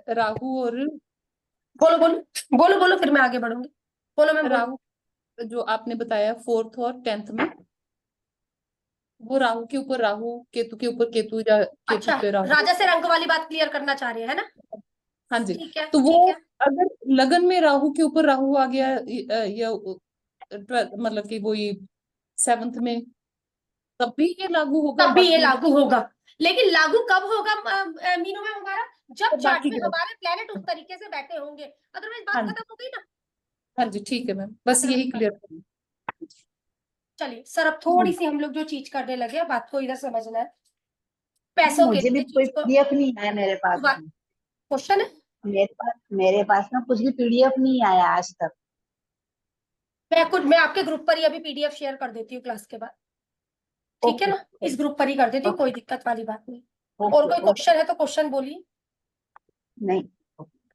राहु और बोलो बोलो बोलो बोलो, फिर मैं आगे बढ़ूंगी। बोलो मैम, बोलो। राहु जो आपने बताया 4th और 10th में, वो राहु के ऊपर राहु, केतु के ऊपर केतु, या केतु अच्छा, पे राहु। राजा से रंक वाली बात क्लियर करना चाह रहे हैं, है ना? हाँ जी। ठीक है तो वो ठीक है। अगर लगन में राहु के ऊपर राहु आ गया, या मतलब कि वही 7th में, तब भी ये लागू होगा तब भी ये बाकी लागू होगा, लेकिन लागू कब होगा मीनू में हमारा? जब चार्ट बाकी में ग्रह। हमारे प्लेनेट उस तरीके से बैठे होंगे, अदरवाइज हाँ बात जी, खत्म हो गई ना। हाँ जी, ठीक है मैम, बस बात यही खत्म। क्लियर करना। चलिए सर, अब थोड़ी सी हम लोग जो चीज करने लगे, बात को इधर समझना है। पैसों के मुझे भी लिए कोई चीज को पीडीएफ नहीं आया मेरे पास में। क्वेश्चन है, मेरे पास ना कुछ भी पीडीएफ नहीं आया आज तक। मैं आपके ग्रुप पर ही अभी पीडीएफ शेयर कर देती हूँ क्लास के बाद, ठीक है ओके ना? इस ग्रुप पर ही कर देती हूँ, कोई दिक्कत वाली बात नहीं। और ओके कोई ओके। क्वेश्चन है तो क्वेश्चन बोलिए। नहीं।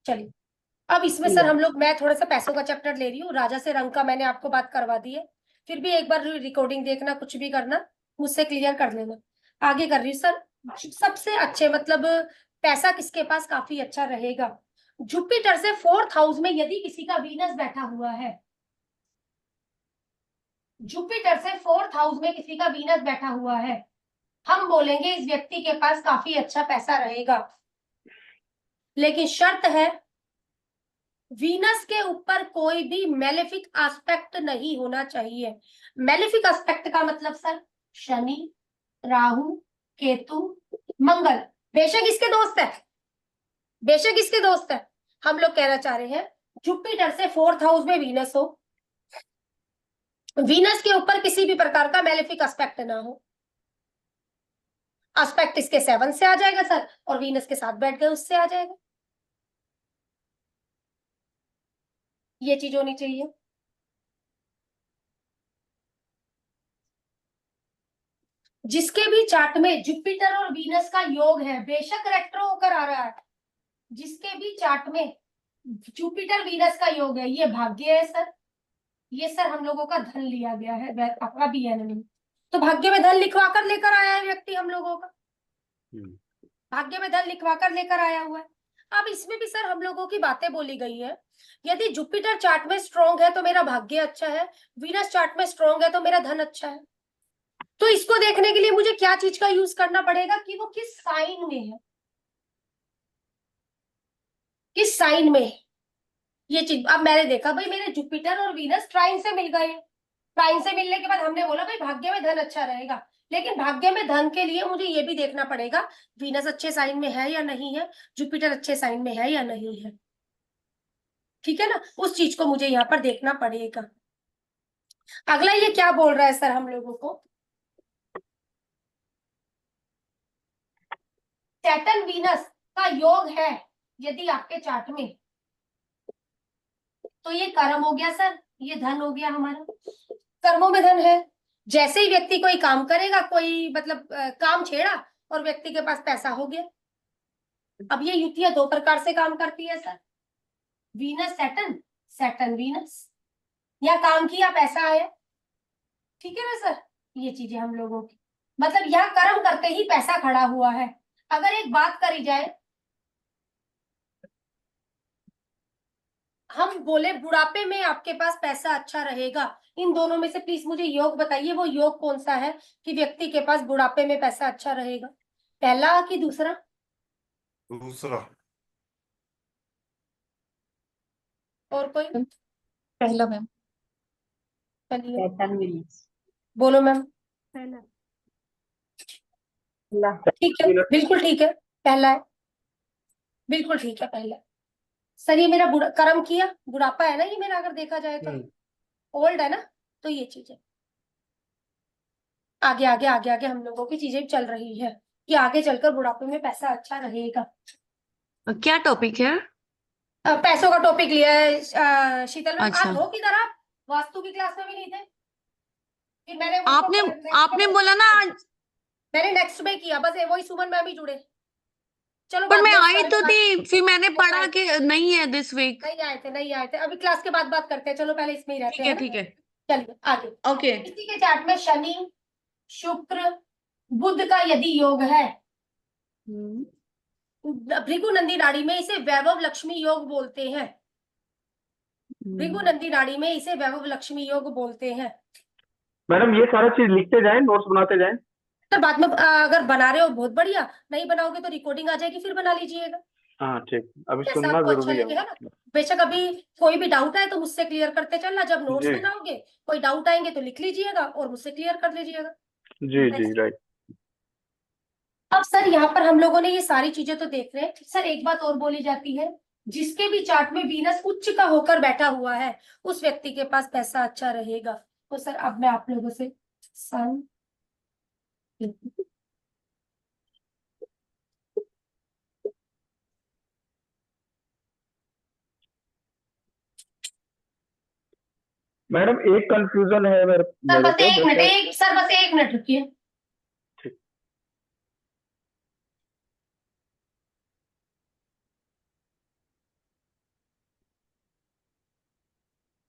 चलिए, अब इसमें सर हम लोग, मैं थोड़ा सा पैसों का चैप्टर ले रही हूँ। राजा से रंग का मैंने आपको बात करवा दी है, फिर भी एक बार रिकॉर्डिंग देखना, कुछ भी करना मुझसे क्लियर कर लेना। आगे कर रही हूँ सर। सबसे अच्छे मतलब पैसा किसके पास काफी अच्छा रहेगा? जुपिटर से 4th हाउस में यदि किसी का वीनस बैठा हुआ है, जुपिटर से 4th हाउस में किसी का वीनस बैठा हुआ है, हम बोलेंगे इस व्यक्ति के पास काफी अच्छा पैसा रहेगा। लेकिन शर्त है, वीनस के ऊपर कोई भी मेलेफिक एस्पेक्ट नहीं होना चाहिए। मेलेफिक एस्पेक्ट का मतलब सर, शनि, राहु, केतु, मंगल। बेशक इसके दोस्त है, बेशक इसके दोस्त है। हम लोग कहना चाह रहे हैं जुपिटर से 4th हाउस में वीनस हो, वीनस के ऊपर किसी भी प्रकार का मेलेफिक एस्पेक्ट ना हो। एस्पेक्ट इसके 7 से आ जाएगा सर, और वीनस के साथ बैठ गए उससे आ जाएगा। ये चीज होनी चाहिए। जिसके भी चार्ट में जुपिटर और वीनस का योग है, बेशक रेट्रो होकर आ रहा है, जिसके भी चार्ट में जुपिटर वीनस का योग है, ये भाग्य है सर। ये सर हम लोगों का धन लिया गया है, अपना भी है नहीं, तो भाग्य में धन लिखवा कर लेकर आया है व्यक्ति हम लोगों का, भाग्य में धन लिखवा कर लेकर आया हुआ है। अब इसमें भी सर हम लोगों की बातें बोली गई है, यदि जुपिटर चार्ट में स्ट्रॉन्ग है तो मेरा भाग्य अच्छा है, वीनस चार्ट में स्ट्रॉन्ग है तो मेरा धन अच्छा है। तो इसको देखने के लिए मुझे क्या चीज का यूज करना पड़ेगा कि वो किस साइन में है, किस साइन में है ये चीज। अब मैंने देखा भाई मेरे जुपिटर और वीनस ट्राइन से मिल गए, ट्राइन से मिलने के बाद हमने बोला भाई भाग्य में धन अच्छा रहेगा, लेकिन भाग्य में धन के लिए मुझे ये भी देखना पड़ेगा वीनस अच्छे साइन में है या नहीं है, जुपिटर अच्छे साइन में है या नहीं है, ठीक है ना? उस चीज को मुझे यहाँ पर देखना पड़ेगा। अगला ये क्या बोल रहा है सर हम लोगों को, सैटर्न वीनस का योग है यदि आपके चार्ट में, तो ये कर्म हो गया सर, ये धन हो गया हमारा। कर्मों में धन है, जैसे ही व्यक्ति कोई काम करेगा, कोई मतलब काम छेड़ा और व्यक्ति के पास पैसा हो गया। अब ये युतियां 2 प्रकार से काम करती है sir, Venus Saturn, Saturn Venus, या काम किया पैसा आया, ठीक है ना सर? ये चीजें हम लोगों की, मतलब यहाँ कर्म करते ही पैसा खड़ा हुआ है। अगर एक बात करी जाए, हम बोले बुढ़ापे में आपके पास पैसा अच्छा रहेगा, इन दोनों में से प्लीज मुझे योग बताइए, वो योग कौन सा है कि व्यक्ति के पास बुढ़ापे में पैसा अच्छा रहेगा? पहला कि दूसरा? दूसरा। और कोई? पहला मैम। चलिए सैटर्न वीनस। बोलो मैम। पहला। ठीक है, बिल्कुल ठीक है, पहला है, बिल्कुल ठीक है, पहला। सर ये मेरा कर्म किया बुढ़ापा है ना, ये मेरा अगर देखा जाए तो ओल्ड है ना, तो ये चीज है। आगे आगे आगे आगे हम लोगों की चीजें चल रही है कि आगे चलकर बुढ़ापे में पैसा अच्छा रहेगा। क्या टॉपिक है? पैसों का टॉपिक लिया है शीतल मैम। अच्छा। आज हो किधर आप? वास्तु की क्लास में भी नहीं थे, फिर मैंने आपने बोला ना आज, मैंने नेक्स्ट में किया, बस वही सुमन मैम ही जुड़े। चलो पर बाद मैं में आई तो थी, फिर मैंने पढ़ा कि नहीं है दिस वीक। नहीं आए थे, नहीं आए थे, अभी क्लास के बाद बात करते हैं, चलो पहले इसमें ही रहते ठीक है हैं ना? ठीक है। चलिए आगे। ओके। किसी के चार्ट में शनि, शुक्र, बुध का यदि योग है, भृगु नंदी नाड़ी में इसे वैभव लक्ष्मी योग बोलते हैं। भृगु नंदी नाड़ी में इसे वैभव लक्ष्मी योग बोलते हैं। मैडम ये सारा चीज लिखते जाएं, नोट्स बनाते जाएं। सर बाद में अगर बना रहे हो बहुत बढ़िया, नहीं बनाओगे तो रिकॉर्डिंग आ जाएगी, फिर बना लीजिएगा। हाँ ठीक, अभी कैसा सुनना आपको अच्छा जरूरी लगे, है है। ना। बेशक अभी कोई भी डाउट है तो मुझसे क्लियर करते चलना, जब नोट्स जी। बनाओगे कोई डाउट आएंगे तो लिख लीजिएगा और मुझसे क्लियर कर लीजिएगा। जी जी राइट। अब सर यहाँ पर हम लोगों ने ये सारी चीजें तो देख रहे हैं। सर एक बात और बोली जाती है, जिसके भी चार्ट में वीनस उच्च का होकर बैठा हुआ है उस व्यक्ति के पास पैसा अच्छा रहेगा। तो सर अब मैं आप लोगों से सन मैडम एक कंफ्यूजन है मेरे सर मेरे बस को, एक मिनट, जैसे एक सर बस एक मिनट रुकिए। ठीक।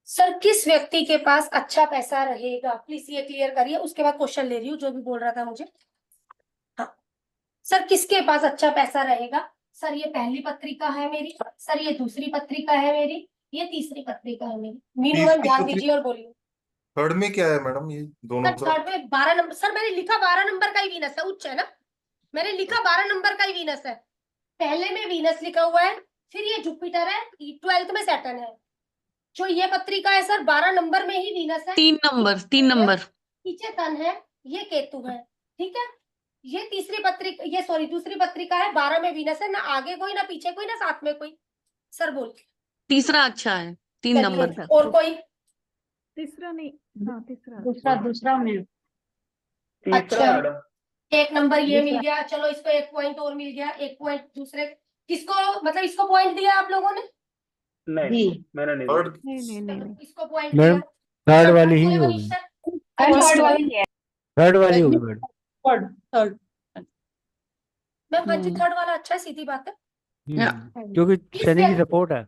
सर किस व्यक्ति के पास अच्छा पैसा रहेगा, प्लीज ये क्लियर करिए, उसके बाद क्वेश्चन ले रही हूँ जो भी बोल रहा था मुझे। हाँ सर, किसके पास अच्छा पैसा रहेगा। सर ये पहली पत्रिका है मेरी, सर ये दूसरी पत्रिका है मेरी, ये तीसरी पत्रिका है मेरी। मीनू मैम ध्यान दीजिए और बोलिए। थर्ड में क्या है मैडम, ये दोनों सर थर्ड में 12 नंबर, सर मैंने लिखा 12 नंबर का ही वीनस है, उच्च है ना, मैंने लिखा 12 नंबर का ही वीनस है। पहले में वीनस लिखा हुआ है, फिर ये जुपिटर है, 12th में सैटर्न है। जो ये पत्रिका है सर 12 नंबर में ही वीनस है, 3 नंबर 3 नंबर। पीछे सन है, ये केतु है। ठीक है, ये तीसरी पत्रिका, ये सॉरी दूसरी पत्रिका है, 12 में वीनस है, ना आगे कोई ना पीछे कोई ना साथ में कोई। सर बोल तीसरा अच्छा है 3 नंबर का। और कोई तीसरा नहीं, हाँ तीसरा। दूसरा दूसरा में तीसरा अच्छा। मैडम। एक नंबर ये मिल दूसरा। गया, चलो इसको एक पॉइंट और मिल गया, एक पॉइंट दूसरे किसको, मतलब इसको पॉइंट दिया आप लोगों ने, नहीं जी। मैंने नहीं दिया। थर्ड नहीं। इसको पॉइंट मैडम दिया। थर्ड वाली ही बोले होगी, मनीष सर? First थर्ड वाली होगी मैडम। थर्ड मैम हाँ जी, थर्ड वाला अच्छा है, सीधी बात है। क्योंकि शनि की सपोर्ट है।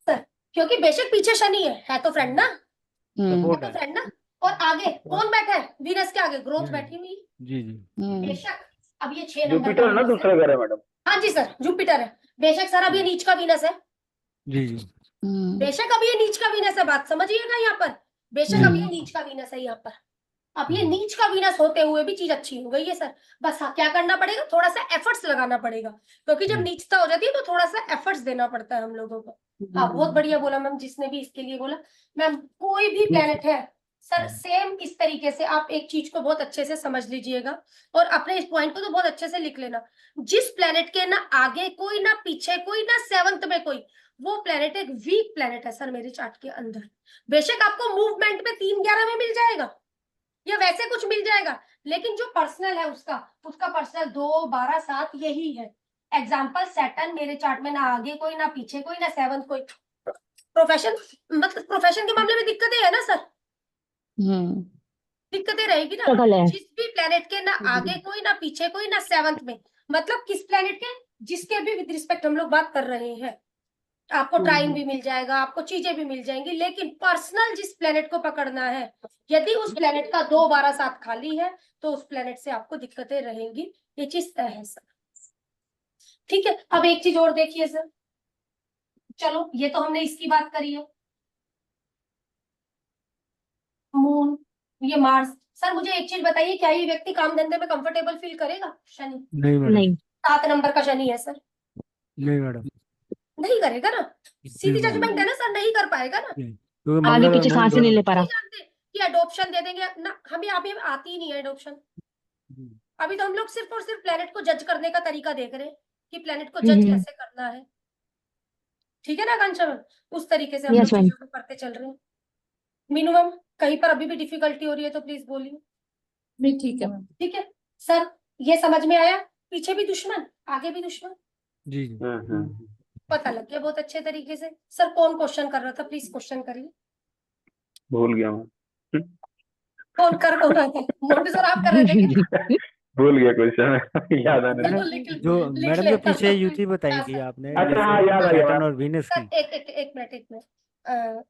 सर क्योंकि बेशक पीछे शनि है तो फ्रेंड ना, सपोर्ट तो है। फ्रेंड ना, और आगे कौन बैठा है, वीनस के आगे ग्रोथ बैठी हुई है। जी जी। बेशक अब ये 6 नंबर का जुपिटर ना वीनस है। दूसरे घर है मैडम। हाँ जी सर, जुपिटर है। बेशक सर अब ये नीच का वीनस है, जी जी। बेशक अब ये नीच का वीनस है, बात समझिएगा यहाँ पर। बेशक अब ये नीच का वीनस है यहाँ पर, अब ये नीच का वीनस होते हुए भी चीज अच्छी हो गई है सर। बस हाँ, क्या करना पड़ेगा, थोड़ा सा एफर्ट्स लगाना पड़ेगा, क्योंकि जब नीचता हो जाती है तो थोड़ा सा एफर्ट्स देना पड़ता है हम लोगों को। हाँ बहुत बढ़िया बोला मैम, जिसने भी इसके लिए बोला। मैम कोई भी प्लेनेट है सर, सेम इस तरीके से आप एक चीज को बहुत अच्छे से समझ लीजिएगा और अपने इस पॉइंट को तो बहुत अच्छे से लिख लेना। जिस प्लेनेट के ना आगे कोई ना पीछे कोई ना 7th में कोई, वो प्लेनेट एक वीक प्लेनेट है सर मेरे चार्ट के अंदर। बेशक आपको मूवमेंट में 3-11 में मिल जाएगा या वैसे कुछ मिल जाएगा, लेकिन जो पर्सनल है उसका पर्सनल 2, 12, 7 यही है। एग्जाम्पल सैटर्न मेरे चार्ट में ना आगे कोई ना पीछे कोई ना 7th कोई। प्रोफेशन, मतलब प्रोफेशन के मामले में दिक्कतें है ना सर, दिक्कतें रहेगी ना। जिस भी प्लेनेट के ना आगे कोई ना पीछे कोई ना 7th में, मतलब किस प्लेनेट के, जिसके भी विद रिस्पेक्ट हम लोग बात कर रहे हैं, आपको ट्राइन भी मिल जाएगा, आपको चीजें भी मिल जाएंगी, लेकिन पर्सनल जिस प्लेनेट को पकड़ना है, यदि उस प्लेनेट का 2, 12, 7 खाली है तो उस प्लेनेट से आपको दिक्कतें रहेंगी, ये चीज तय है सर। ठीक है, अब एक चीज और देखिए सर, चलो ये तो हमने इसकी बात करी है, मून, ये मार्स। सर मुझे एक चीज बताइए, क्या ये व्यक्ति काम धंधे में कंफर्टेबल फील करेगा, शनि? नहीं मैडम। 7 नंबर का शनि है सर, नहीं मैडम। नहीं करेगा ना, सीधी जजमेंट है ना सर, नहीं कर पाएगा ना। क्योंकि आगे मंगल और पीछे मून सांस ही नहीं दोनों- ले पा रहा। नहीं जानते कि अडॉप्शन दे देंगे ना, हमें अभी आती ही नहीं है अडॉप्शन। अभी तो हम लोग सिर्फ और सिर्फ प्लेनेट को जज करने का तरीका देख रहे हैं कि प्लेनेट को जज कैसे करना है। ठीक है ना आकांक्षा मैम, उस तरीके से हम लोग Yes, ma'am. चीजों को करते चल रहे हैं। मीनू मैम कहीं पर अभी भी डिफिकल्टी हो रही है तो प्लीज बोलिए। नहीं ठीक है मैम। ठीक है सर, ये समझ में आया, पीछे भी दुश्मन आगे भी दुश्मन, जी जी। पता लग गया बहुत अच्छे तरीके से। सर कौन क्वेश्चन कर रहा था, प्लीज क्वेश्चन करिए। भूल गया मैं। कौन रहा था, मोंटू सर आप कर रहे थे क्या? भूल गया क्वेश्चन, याद आने चलो लगा। लिख जो लिख मैडम जो लेता पीछे हूँ। युति बताई हाँ, थी सर। आपने, अच्छा, हाँ, याद आ गया। सैटर्न और वीनस सर की। एक मिनट,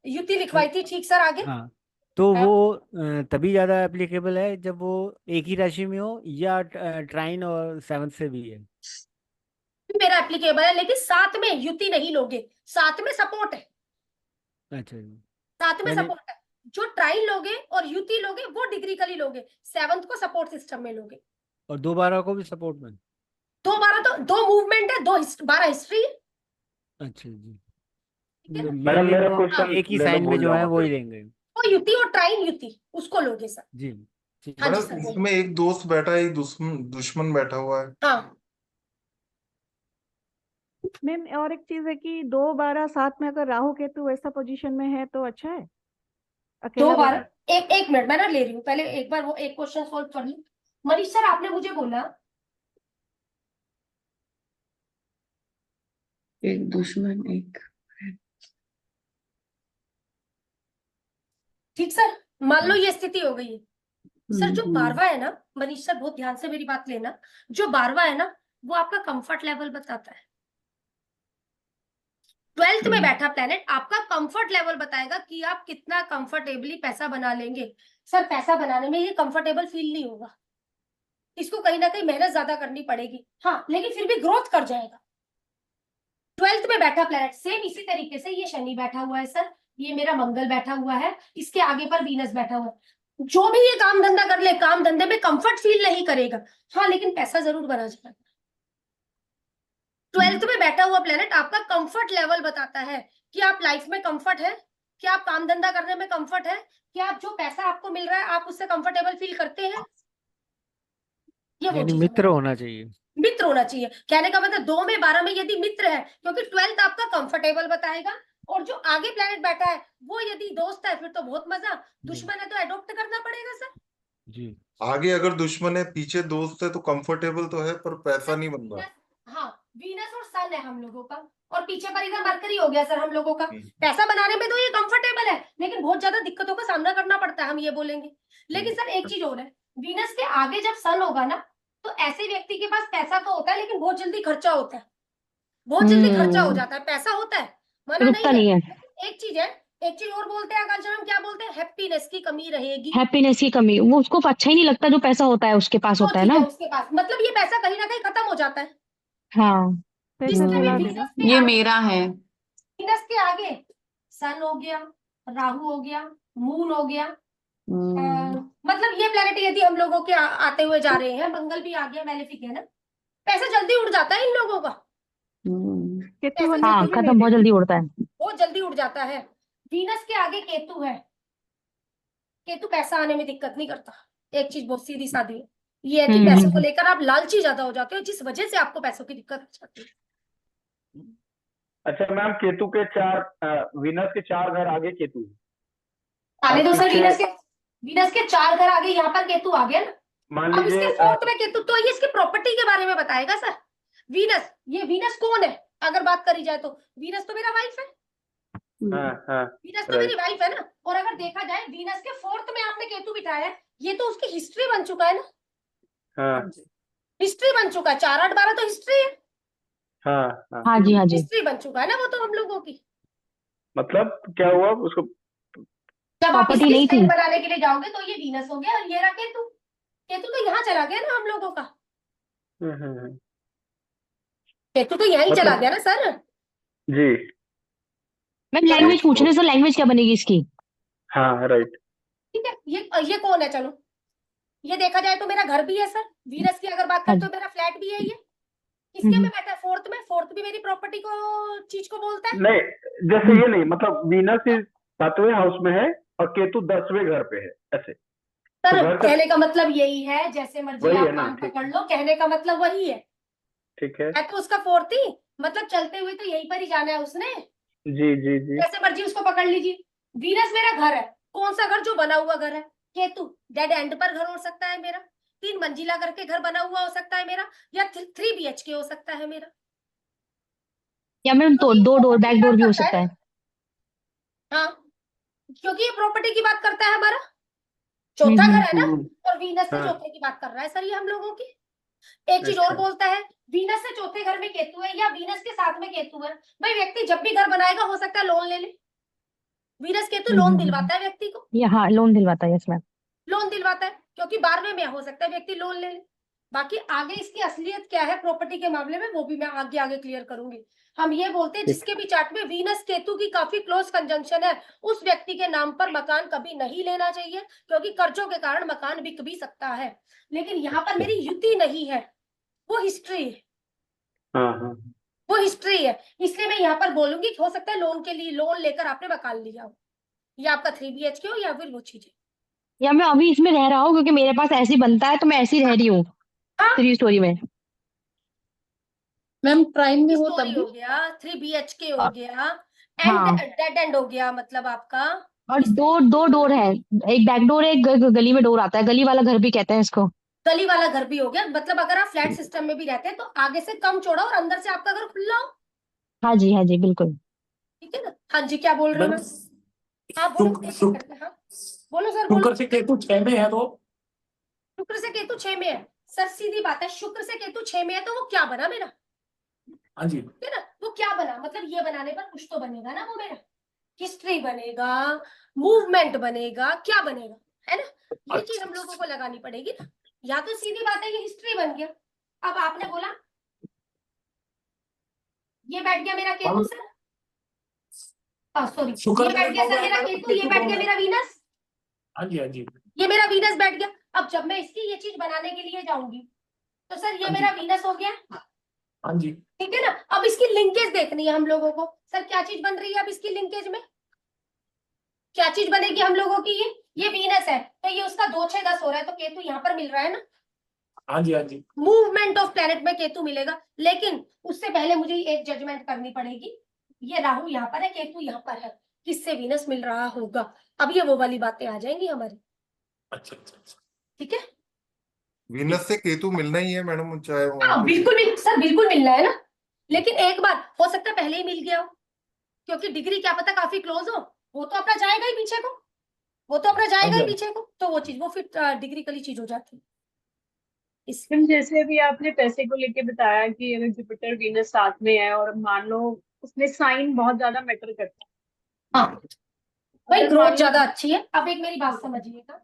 युति लिखवाई थी, ठीक सर आगे। हाँ, तो हाँ। वो तभी ज्यादा एप्लीकेबल है जब वो एक ही राशि में हो या ट्राइन और 7th से भी है। मेरा एप्लीकेबल है, लेकिन साथ में युति नहीं लोगे, साथ में सपोर्ट है, अच्छा जी। साथ में यानी सपोर्ट है। जो ट्राइन लोगे और युति लोगे वो डिग्रिकली लोगे, सेवंथ को सपोर्ट सिस्टम में लोगे। और 2/12 को भी सपोर्ट में। 2/12 तो 2 मूवमेंट है, 12 हिस्ट्री है। अच्छा जी। ठीक है ना? मैडम मेनली मेरा तो क्वेश्चन एक ही लेना साइन में भूल जो है जाऊंगा वो ही फिर। लेंगे। वो युति और ट्राइन युति उसको लोगे सर। जी ठीक हाँ है। जी मैडम सर। इसमें एक दोस्त बैठा है, एक दुश्मन बैठा हुआ है। हाँ मैम और एक चीज है कि 2 12 7 में अगर राहु केतु वैसा पोजीशन में है तो अच्छा है, अकेला 2/12 बैठा। एक मिनट मैं ना ले रही हूँ, पहले एक बार वो एक क्वेश्चन सोल्व कर लूं। मनीष सर आपने मुझे बोला एक दुश्मन एक। ठीक सर, मान लो ये स्थिति हो गई है सर। जो हम्म। 12वां है ना मनीष सर, बहुत ध्यान से मेरी बात लेना, जो 12वां है ना वो आपका कंफर्ट लेवल बताता है। 12th में बैठा प्लेनेट आपका कंफर्ट लेवल बताएगा कि आप कितना कंफर्टेबली पैसा बना लेंगे। सर पैसा बनाने में ये कंफर्टेबल फील नहीं होगा, इसको कहीं ना कहीं मेहनत ज्यादा करनी पड़ेगी, हाँ लेकिन फिर भी ग्रोथ कर जाएगा। 12th में बैठा प्लेनेट सेम इसी तरीके से ये शनि बैठा हुआ है सर, ये मेरा मंगल बैठा हुआ है, इसके आगे पर वीनस बैठा हुआ है। जो भी ये काम धंधा कर ले, काम धंधे में कंफर्ट फील नहीं करेगा, हाँ लेकिन पैसा जरूर बना जाएगा। 12th में बैठा हुआ प्लेनेट आपका कंफर्ट लेवल बताता है कि आप लाइफ में कंफर्ट है, कि आप काम धंधा करने में कंफर्ट है, कि आप जो पैसा आपको मिल रहा है आप उससे कंफर्टेबल फील करते हैं। ये वो यानी चीज मित्र है, होना चाहिए। मित्र होना चाहिए। कहने का मतलब 2 में 12 में यदि मित्र है, क्योंकि 12th आपका कंफर्टेबल बताएगा, और जो आगे प्लेनेट बैठा है वो यदि दोस्त है फिर तो बहुत मजा, दुश्मन है तो एडॉप्ट करना पड़ेगा सर। जी आगे अगर दुश्मन है, पीछे दोस्त है, तो कंफर्टेबल तो है पर पैसा नहीं बन रहा। हाँ वीनस और सन है हम लोगों का, और पीछे पर इधर मरकरी हो गया सर हम लोगों का। हम्म। पैसा बनाने में तो ये कंफर्टेबल है, लेकिन बहुत ज्यादा दिक्कतों का सामना करना पड़ता है, हम ये बोलेंगे। लेकिन सर एक चीज और है, वीनस के आगे जब सन होगा ना तो ऐसे व्यक्ति के पास पैसा तो होता है लेकिन बहुत जल्दी खर्चा होता है, बहुत जल्दी खर्चा हो जाता है। पैसा होता है, मना रुकता नहीं नहीं है, है। लेकिन एक चीज है, एक चीज और बोलते हैं आकांक्षा मैम, क्या बोलते हैं, हैप्पीनेस की कमी रहेगी। हैप्पीनेस की कमी, वो उसको अच्छा ही नहीं लगता जो पैसा होता है उसके पास वो होता है चीज ना। है उसके पास, मतलब ये पैसा कहीं ना कहीं खत्म हो जाता है। हाँ। पैसा जिसके भी चला वीनस देगा। के ये आगे, मेरा है। वीनस के आगे सन हो गया, राहु हो गया, मून हो गया, मतलब ये प्लेनेट यदि हम लोगों के आते हुए जा रहे हैं, मंगल भी आ गया, मैलेफिक है ना, पैसा जल्दी उड़ जाता है इन लोगों का, केतु पैसा होने हाँ, पे भी खत्म नहीं बहुत देगा। जल्दी उड़ता है। बहुत जल्दी उड़ जाता है। वीनस के आगे केतु है, केतु पैसा आने में दिक्कत नहीं करता, एक चीज बहुत सीधी सादी है, ये है कि पैसों को हम्म। लेकर आप लालची ज्यादा हो जाते हो, जिस वजह से आपको पैसों की दिक्कत हो जाती है। अच्छा मैम, केतु के 4 वीनस के 4 घर आगे केतु है। आने दो अब सर, पीछे वीनस के 4 घर आगे यहाँ पर केतु आ गया ना, मान अब इसके लीजिए 4th में केतु, तो ये इसकी प्रॉपर्टी के बारे में बताएगा सर। वीनस, ये वीनस कौन है अगर बात करी जाए तो, वीनस तो मेरा वाइफ है, हाँ वीनस तो राइट। मेरी वाइफ है ना, और अगर देखा जाए वीनस के 4th में आपने केतु बिठाया है, ये तो उसकी हिस्ट्री बन चुका है ना, हाँ हिस्ट्री बन चुका है, 4 8 12 तो हिस्ट्री है, हाँ हाँ जी, हाँ जी। हिस्ट्री बन चुका है ना वो तो हम लोगों की। मतलब क्या हुआ उसको? जब आप प्रॉपर्टी इसकी नहीं थी। स्टेट बनाने के लिए जाओगे तो ये वीनस हो गया, और ये रहा केतु, केतु तो यहाँ चला गया ना हम लोगों का, हम्म। केतु तो यहीं चला मतलब गया ना सर। जी मैम लैंग्वेज पूछ रहे, सर लैंग्वेज क्या बनेगी इसकी? हाँ राइट। ठीक है, ये कौन है, चलो ये देखा जाए तो मेरा घर भी है सर, वीनस की अगर बात हाँ करें तो जी। मेरा फ्लैट भी है ये, इसके में बैठा है 4th में, 4th भी मेरी प्रॉपर्टी को चीज को बोलता है। नहीं, जैसे ये नहीं, मतलब वीनस इस 7वें हाउस में है और केतु 10वें घर पे है, ऐसे तो सर घर का कहने का मतलब यही है, जैसे मर्जी वही आप है ना, काम ठीक पकड़ लो, कहने का मतलब वही है ठीक है। तो उसका 4th ही, मतलब चलते हुए तो यहीं पर ही जाना है उसने, जी जी जी जैसे मर्जी उसको पकड़ लीजिए। वीनस मेरा घर है, कौन सा घर, जो बना हुआ घर है। केतु डेड एंड पर घर हो सकता है मेरा, 3 मंजिला करके घर बना हुआ हो सकता है मेरा, या 3 BHK हो सकता है मेरा, या मैम तो क्योंकि 2 डोर, प्रॉपर्टी की बैक डोर बात भी हो करता सकता है है। ना, हाँ क्योंकि ये प्रॉपर्टी की बात करता है हमारा, चौथा घर है ना, और वीनस से हाँ चौथे की बात कर रहा है सर ये हम लोगों की। एक चीज और अच्छा बोलता है, वीनस से चौथे घर में केतु है या वीनस के साथ में केतु है, भाई व्यक्ति जब भी घर बनाएगा हो सकता है लोन ले ले, वीनस केतु लोन दिलवाता है व्यक्ति को, या हाँ, लोन दिलवाता है, यस मैम। लोन दिलवाता है, क्योंकि 12वें में हो सकता है व्यक्ति लोन ले ले, बाकी आगे इसकी असलियत क्या है प्रॉपर्टी के मामले में वो भी मैं आगे आगे क्लियर करूंगी। हम ये बोलते हैं जिसके भी चार्ट में वीनस केतु की काफी क्लोज कंजंक्शन है उस व्यक्ति के नाम पर मकान कभी नहीं लेना चाहिए, क्योंकि कर्जों के कारण मकान बिक भी सकता है। लेकिन यहाँ पर मेरी युति नहीं है, वो हिस्ट्री है, हाँ हाँ वो हिस्ट्री है, इसलिए मैं यहाँ पर बोलूंगी कि हो सकता है लोन के लिए लोन लेकर आपने मकान लिया हो, या आपका 3 BHK हो या फिर वो चीजें। या मैं अभी इसमें रह रहा हूँ क्योंकि मेरे पास ऐसे ही बनता है तो मैं ऐसे ही रह रही हूँ हाँ। 3 स्टोरी में। मैम प्राइम में हो तब स्टोरी भी हो गया, 3 BHK हो अ, गया, हाँ। एंड डेड एंड हो गया, मतलब आपका और दो डोर है, एक बैक डोर है, एक गली में डोर आता है, गली वाला घर भी कहते हैं इसको। गली वाला घर भी हो गया। मतलब अगर आप फ्लैट सिस्टम में भी रहते हैं तो आगे से कम चौड़ा और अंदर से आपका घर खुला हो, हाँ जी बिल्कुल। ठीक है ना। हाँ जी, क्या बोल रहे हो मैम? हाँ बोलो, एक एक करके, हाँ बोलो सर, बोलो। शुक्र से केतु 6 में है तो शुक्र से केतु 6 में है सर, सीधी बात है, शुक्र से केतु 6 में है तो वो क्या बना मेरा, हाँ जी ठीक है ना। वो क्या बना, मतलब ये बनाने पर कुछ तो बनेगा ना, वो मेरा हिस्ट्री बनेगा, मूवमेंट बनेगा, क्या बनेगा, है ना। ये चीज हम लोगों को लगानी पड़ेगी ना। या तो सीधी बात है ये हिस्ट्री बन गया। अब आपने बोला ये बैठ गया मेरा केतु सर, सॉरी शुक्र ये बैठ गया सर मेरा केतु, ये बैठ गया मेरा वीनस, हाँ जी हाँ जी ये मेरा वीनस बैठ गया। अब जब मैं इसकी ये चीज बनाने के लिए जाऊंगी तो सर ये हाँ जी। मेरा वीनस हो गया, हाँ जी ठीक है ना। अब इसकी लिंकेज देखनी है हम लोगों को, सर क्या चीज बन रही है अब इसकी लिंकेज में, क्या चीज बनेगी हम लोगों की, ये वीनस है तो ये उसका 2 6 10 हो रहा है तो केतु यहाँ पर मिल रहा है ना। हाँ जी हाँ जी मूवमेंट ऑफ प्लेनेट में केतु मिलेगा, लेकिन उससे पहले मुझे एक जजमेंट करनी पड़ेगी। ये राहु यहाँ पर है, केतु यहाँ पर है, किससे वीनस मिल रहा होगा। अब ये वो वाली बातें आ जाएंगी हमारी, अच्छा अच्छा अच्छा ठीक है। वीनस से केतु मिलना ही है मैडम, चाहे वहां हाँ पे बिल्कुल सर, बिल्कुल मिलना है ना। लेकिन एक बार हो सकता है पहले ही मिल गया हो, क्योंकि डिग्री क्या पता काफी क्लोज हो, वो तो अपना जाएगा ही पीछे को, वो तो अपना जाएगा ही हाँ जी। पीछे को, तो वो चीज वो फिर डिग्रिकली चीज हो जाती है। इस मैम जैसे अभी आपने पैसे को लेके बताया कि अगर जुपिटर वीनस साथ में है और मान लो उसमें साइन बहुत ज्यादा मैटर करता है। हाँ भाई, अगर ग्रोथ मान लो ज्यादा अच्छी है। अब एक मेरी बात समझिएगा,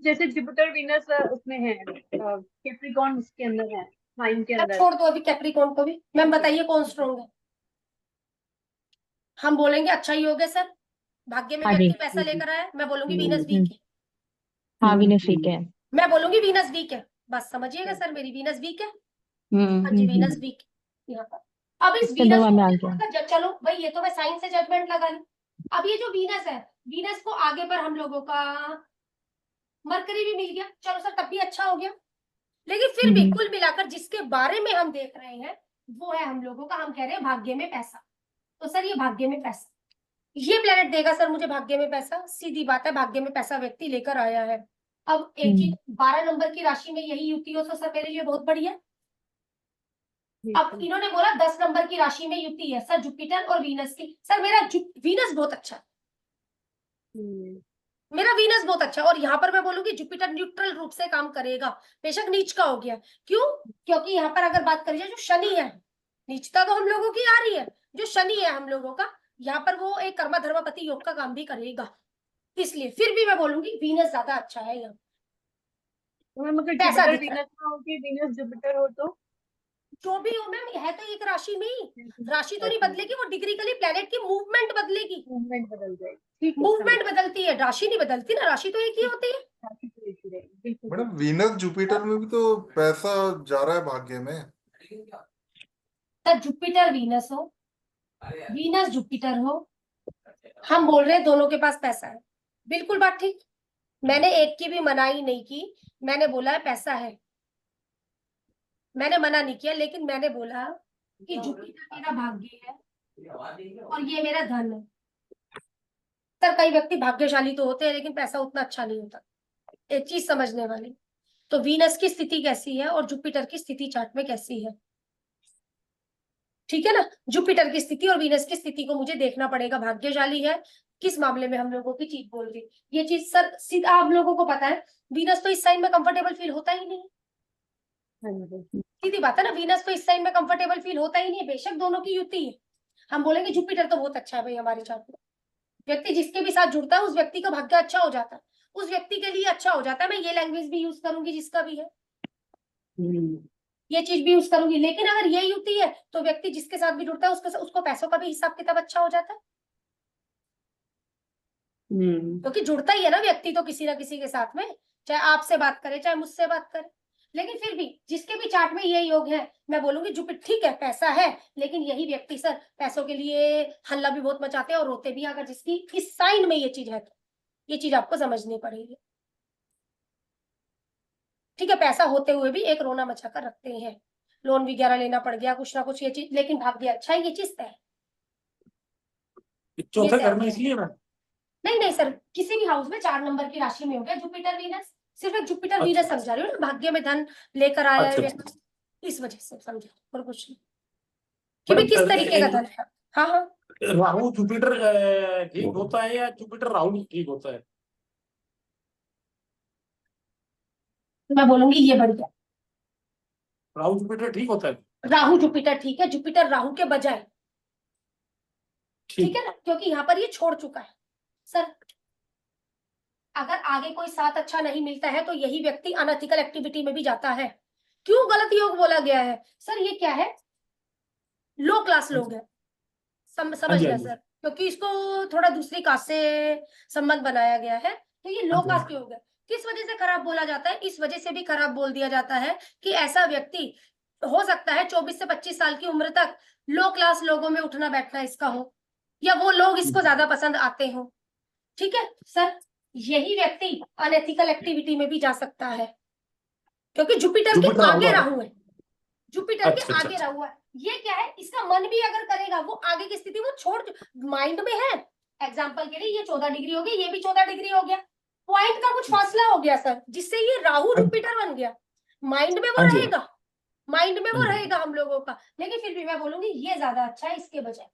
जैसे जुपिटर वीनस उसमें है, कैप्रिकॉर्न उसके अंदर है, साइन के अब अंदर। छोड़ दो अभी कैप्रिकॉर्न को भी। मैम बताइए कौन स्ट्रॉन्ग है, हम बोलेंगे अच्छा ही हो गया सर, भाग्य में हाँ जी। व्यक्ति पैसा लेकर आया, मैं बोलूंगी वीनस हम्म, वीक है, हाँ वीनस वीक है। मैं बोलूंगी वीनस वीक है, बस समझिएगा सर, मेरी वीनस वीक है। हाँ जी, वीनस वीक यहाँ पर। अब इस इसके वीनस दवा को में आ मुझे गया। थोड़ा सा चलो भाई, ये तो मैं साइंस से जजमेंट लगा ली। अब ये जो वीनस है, वीनस को आगे पर हम लोगों का मरकरी भी मिल गया, चलो सर तब भी अच्छा हो गया। लेकिन फिर भी कुल मिलाकर जिसके बारे में हम देख रहे हैं वो है हम लोगों का, हम कह रहे हैं भाग्य में पैसा। तो सर ये भाग्य में पैसा, ये प्लेनेट देगा सर मुझे भाग्य में पैसा, सीधी बात है, भाग्य में पैसा व्यक्ति लेकर आया है। अब एक चीज, 12 नंबर की राशि में यही युति हो तो सर मेरे लिए बहुत बढ़िया। अब इन्होंने बोला 10 नंबर की राशि में युति है सर, जुपिटर और वीनस की। सर मेरा वीनस बहुत अच्छा है, मेरा वीनस बहुत अच्छा है। और यहाँ पर मैं बोलूंगी जुपिटर न्यूट्रल रूप से काम करेगा, बेशक नीच का हो गया। क्यों? क्योंकि यहाँ पर अगर बात करिए जो शनि है, नीचता तो हम लोगों की आ रही है, जो शनि है हम लोगों का, यहाँ पर वो एक कर्मा धर्मपति योग का काम भी करेगा। इसलिए फिर भी मैं बोलूंगी वीनस ज्यादा अच्छा है यहाँ, अगर पैसा जुपिटर दिख रहा है। वीनस ना हो कि वीनस जुपिटर हो तो जो भी हो मैम, है तो एक राशि में ही, राशि तो नहीं बदलेगी, वो डिग्रिकली प्लेनेट की मूवमेंट बदलेगी, मूवमेंट बदल जाएगी। ठीक है, मूवमेंट बदलती है, राशि नहीं बदलती ना, राशि तो एक ही होती है। राशि तो एक ही रहेगी, बिल्कुल। मैडम वीनस जुपिटर में भी तो पैसा जा रहा है भाग्य में। सर जुपिटर वीनस हो, वीनस जुपिटर हो, हम बोल रहे हैं दोनों के पास पैसा है, बिल्कुल बात ठीक। मैंने एक की भी मनाही नहीं की, मैंने बोला है पैसा है, मैंने मना नहीं किया, लेकिन मैंने बोला कि जुपिटर मेरा भाग्य है और ये मेरा धन है। सर कई व्यक्ति भाग्यशाली तो होते हैं लेकिन पैसा उतना अच्छा नहीं होता, एक चीज समझने वाली। तो वीनस की स्थिति कैसी है और जुपिटर की स्थिति चार्ट में कैसी है, ठीक है ना। जुपिटर की स्थिति और वीनस की स्थिति को मुझे देखना पड़ेगा, भाग्यशाली है किस मामले में हम लोगों की चीज बोल रही, ये चीज सर सीधा आप लोगों को पता है। वीनस तो इस साइन में कंफर्टेबल फील होता ही नहीं, सीधी बात है ना, वीनस तो इस साइन में कंफर्टेबल फील होता ही नहीं है, बेशक दोनों की युति है। हम बोलेंगे जुपिटर तो बहुत अच्छा है भाई हमारे चार्ट में, व्यक्ति जिसके भी साथ जुड़ता है उस व्यक्ति का भाग्य अच्छा हो जाता है। उस व्यक्ति के लिए अच्छा हो जाता है। मैं ये लैंग्वेज भी यूज करूंगी जिसका भी है, ये चीज भी यूज करूंगी। लेकिन अगर ये युति है तो व्यक्ति जिसके साथ भी जुड़ता है उसको पैसों का भी हिसाब किताब अच्छा हो जाता है, क्योंकि जुड़ता ही है ना व्यक्ति तो किसी ना किसी के साथ में, चाहे आपसे बात करे चाहे मुझसे बात करे। लेकिन फिर भी जिसके भी चार्ट में ये योग है, मैं बोलूंगी जुपिटर ठीक है, पैसा है, लेकिन यही व्यक्ति सर पैसों के लिए हल्ला भी बहुत मचाते हैं और रोते भी हैं। अगर जिसकी इस साइन में ये चीज है तो ये चीज आपको समझनी पड़ेगी। ठीक है, पैसा होते हुए भी एक रोना मचा कर रखते हैं, लोन वगैरह लेना पड़ गया कुछ ना कुछ ये चीज, लेकिन भाग्य अच्छा है, ये चीज तय है। चौथे ये घर में तय है। इसलिए ना, नहीं सर, किसी भी हाउस में 4 नंबर की राशि में हो गया जुपिटर वीनस, सिर्फ एक जुपिटर वीनस समझा रही हूँ ना, भाग्य में धन लेकर आया है अच्छा, व्यक्ति, इस वजह से समझा और कुछ नहीं कि भी किस तरीके का धन है। हाँ हाँ, राहु जुपिटर ठीक होता है या जुपिटर राहु ठीक होता है? मैं बोलूंगी ये बढ़िया, राहु जुपिटर ठीक होता है। राहु जुपिटर ठीक है, जुपिटर राहु के बजाय, ठीक है ना, क्योंकि यहाँ पर ये छोड़ चुका है। सर अगर आगे कोई साथ अच्छा नहीं मिलता है तो यही व्यक्ति अनएथिकल एक्टिविटी में भी जाता है। क्यों गलत योग बोला गया है? सर ये क्या है, लो क्लास लोग है, समझना सर, क्योंकि इसको थोड़ा दूसरी कास्ट से संबंध बनाया गया है, तो ये लो कास्ट योग है। किस वजह से खराब बोला जाता है? इस वजह से भी खराब बोल दिया जाता है कि ऐसा व्यक्ति हो सकता है 24 से 25 साल की उम्र तक लो क्लास लोगों में उठना बैठना इसका हो, या वो लोग इसको ज्यादा पसंद आते हो। ठीक है सर, यही व्यक्ति अनएथिकल एक्टिविटी में भी जा सकता है, क्योंकि जुपिटर के आगे राहु है, जुपिटर के आगे राहु है। ये क्या है, इसका मन भी अगर करेगा वो आगे की स्थिति वो छोड़, माइंड में है। एग्जाम्पल के लिए ये 14 डिग्री हो गई, ये भी 14 डिग्री हो गया, पॉइंट का कुछ फासला हो गया सर, जिससे ये राहु जुपिटर बन गया। माइंड में वो रहेगा, माइंड में वो रहेगा हम लोगों का, लेकिन फिर भी मैं बोलूंगी ये ज्यादा अच्छा है इसके बजाय।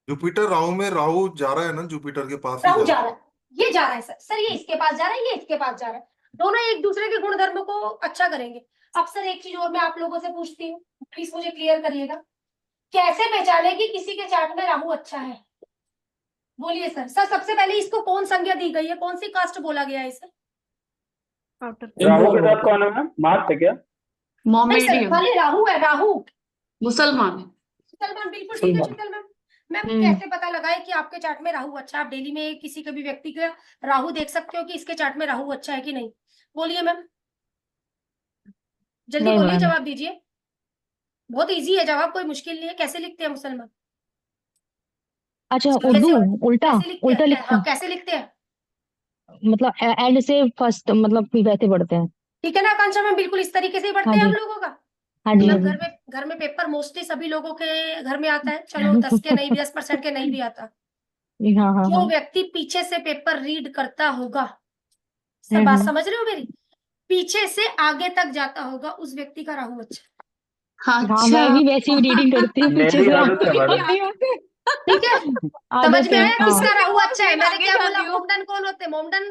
जुपिटर राहु में राहु जा रहा है ना, जुपिटर के पास ही राहु जा जा रहा है, ये जा रहा है सर, ये इसके पास जा रहा है, ये इसके पास जा रहा है, दोनों एक दूसरे के गुण धर्म को अच्छा करेंगे। अब सर एक चीज और मैं आप लोगों से पूछती हूँ, प्लीज मुझे क्लियर करिएगा, कैसे पहचाने कि किसी के चार्ट में राहु अच्छा है? बोलिए सर। सर सबसे पहले इसको कौन संज्ञा दी गई है, कौन सी कास्ट बोला गया है इसे? राहु के साथ कौन है मैम, मार्स है क्या? नहीं सर, खाली राहु है, राहु मुसलमान है। मुसलमान, बिल्कुल ठीक है शीतल मैम। मैम कैसे पता लगाए कि आपके चार्ट में राहु अच्छा? आप डेली में किसी के भी व्यक्ति का राहु देख सकते हो कि इसके चार्ट में राहु अच्छा है कि नहीं? बोलिए मैम, जल्दी नहीं बोलिए, मैम। जवाब दीजिए। बहुत इजी है जवाब, कोई मुश्किल नहीं है। कैसे लिखते हैं मुसलमान? अच्छा कैसे उर्दू उल्टा कैसे लिखते उल्टा हैं? लिखते हाँ, हैं, कैसे लिखते हैं? मतलब एंड से फर्स्ट, मतलब फिर वैसे पढ़ते हैं। ठीक है ना आकांक्षा मैम, बिल्कुल इस तरीके से ही हाँ पढ़ते हैं हम जी, लोगों का। हाँ जी, हाँ मतलब जी। घर में पेपर मोस्टली सभी लोगों के घर में आता है, चलो 10 के नहीं, 10% के नहीं भी आता। हाँ हाँ जो हाँ। व्यक्ति पीछे से पेपर रीड करता होगा, सब बात हम्म। समझ रहे हो मेरी, पीछे से आगे तक जाता होगा, उस व्यक्ति का राहु अच्छा। हाँ अच्छा मैं भी वैसी रीडिंग करती हूँ, पीछे मेरी से आदत है मैडम। ठीक है, समझ आदत में है। आया हाँ किसका राहु अच्छा है? मैंने आगे क्या बोला? जाती हूँ। मोमडन कौन होते हैं? मोमडन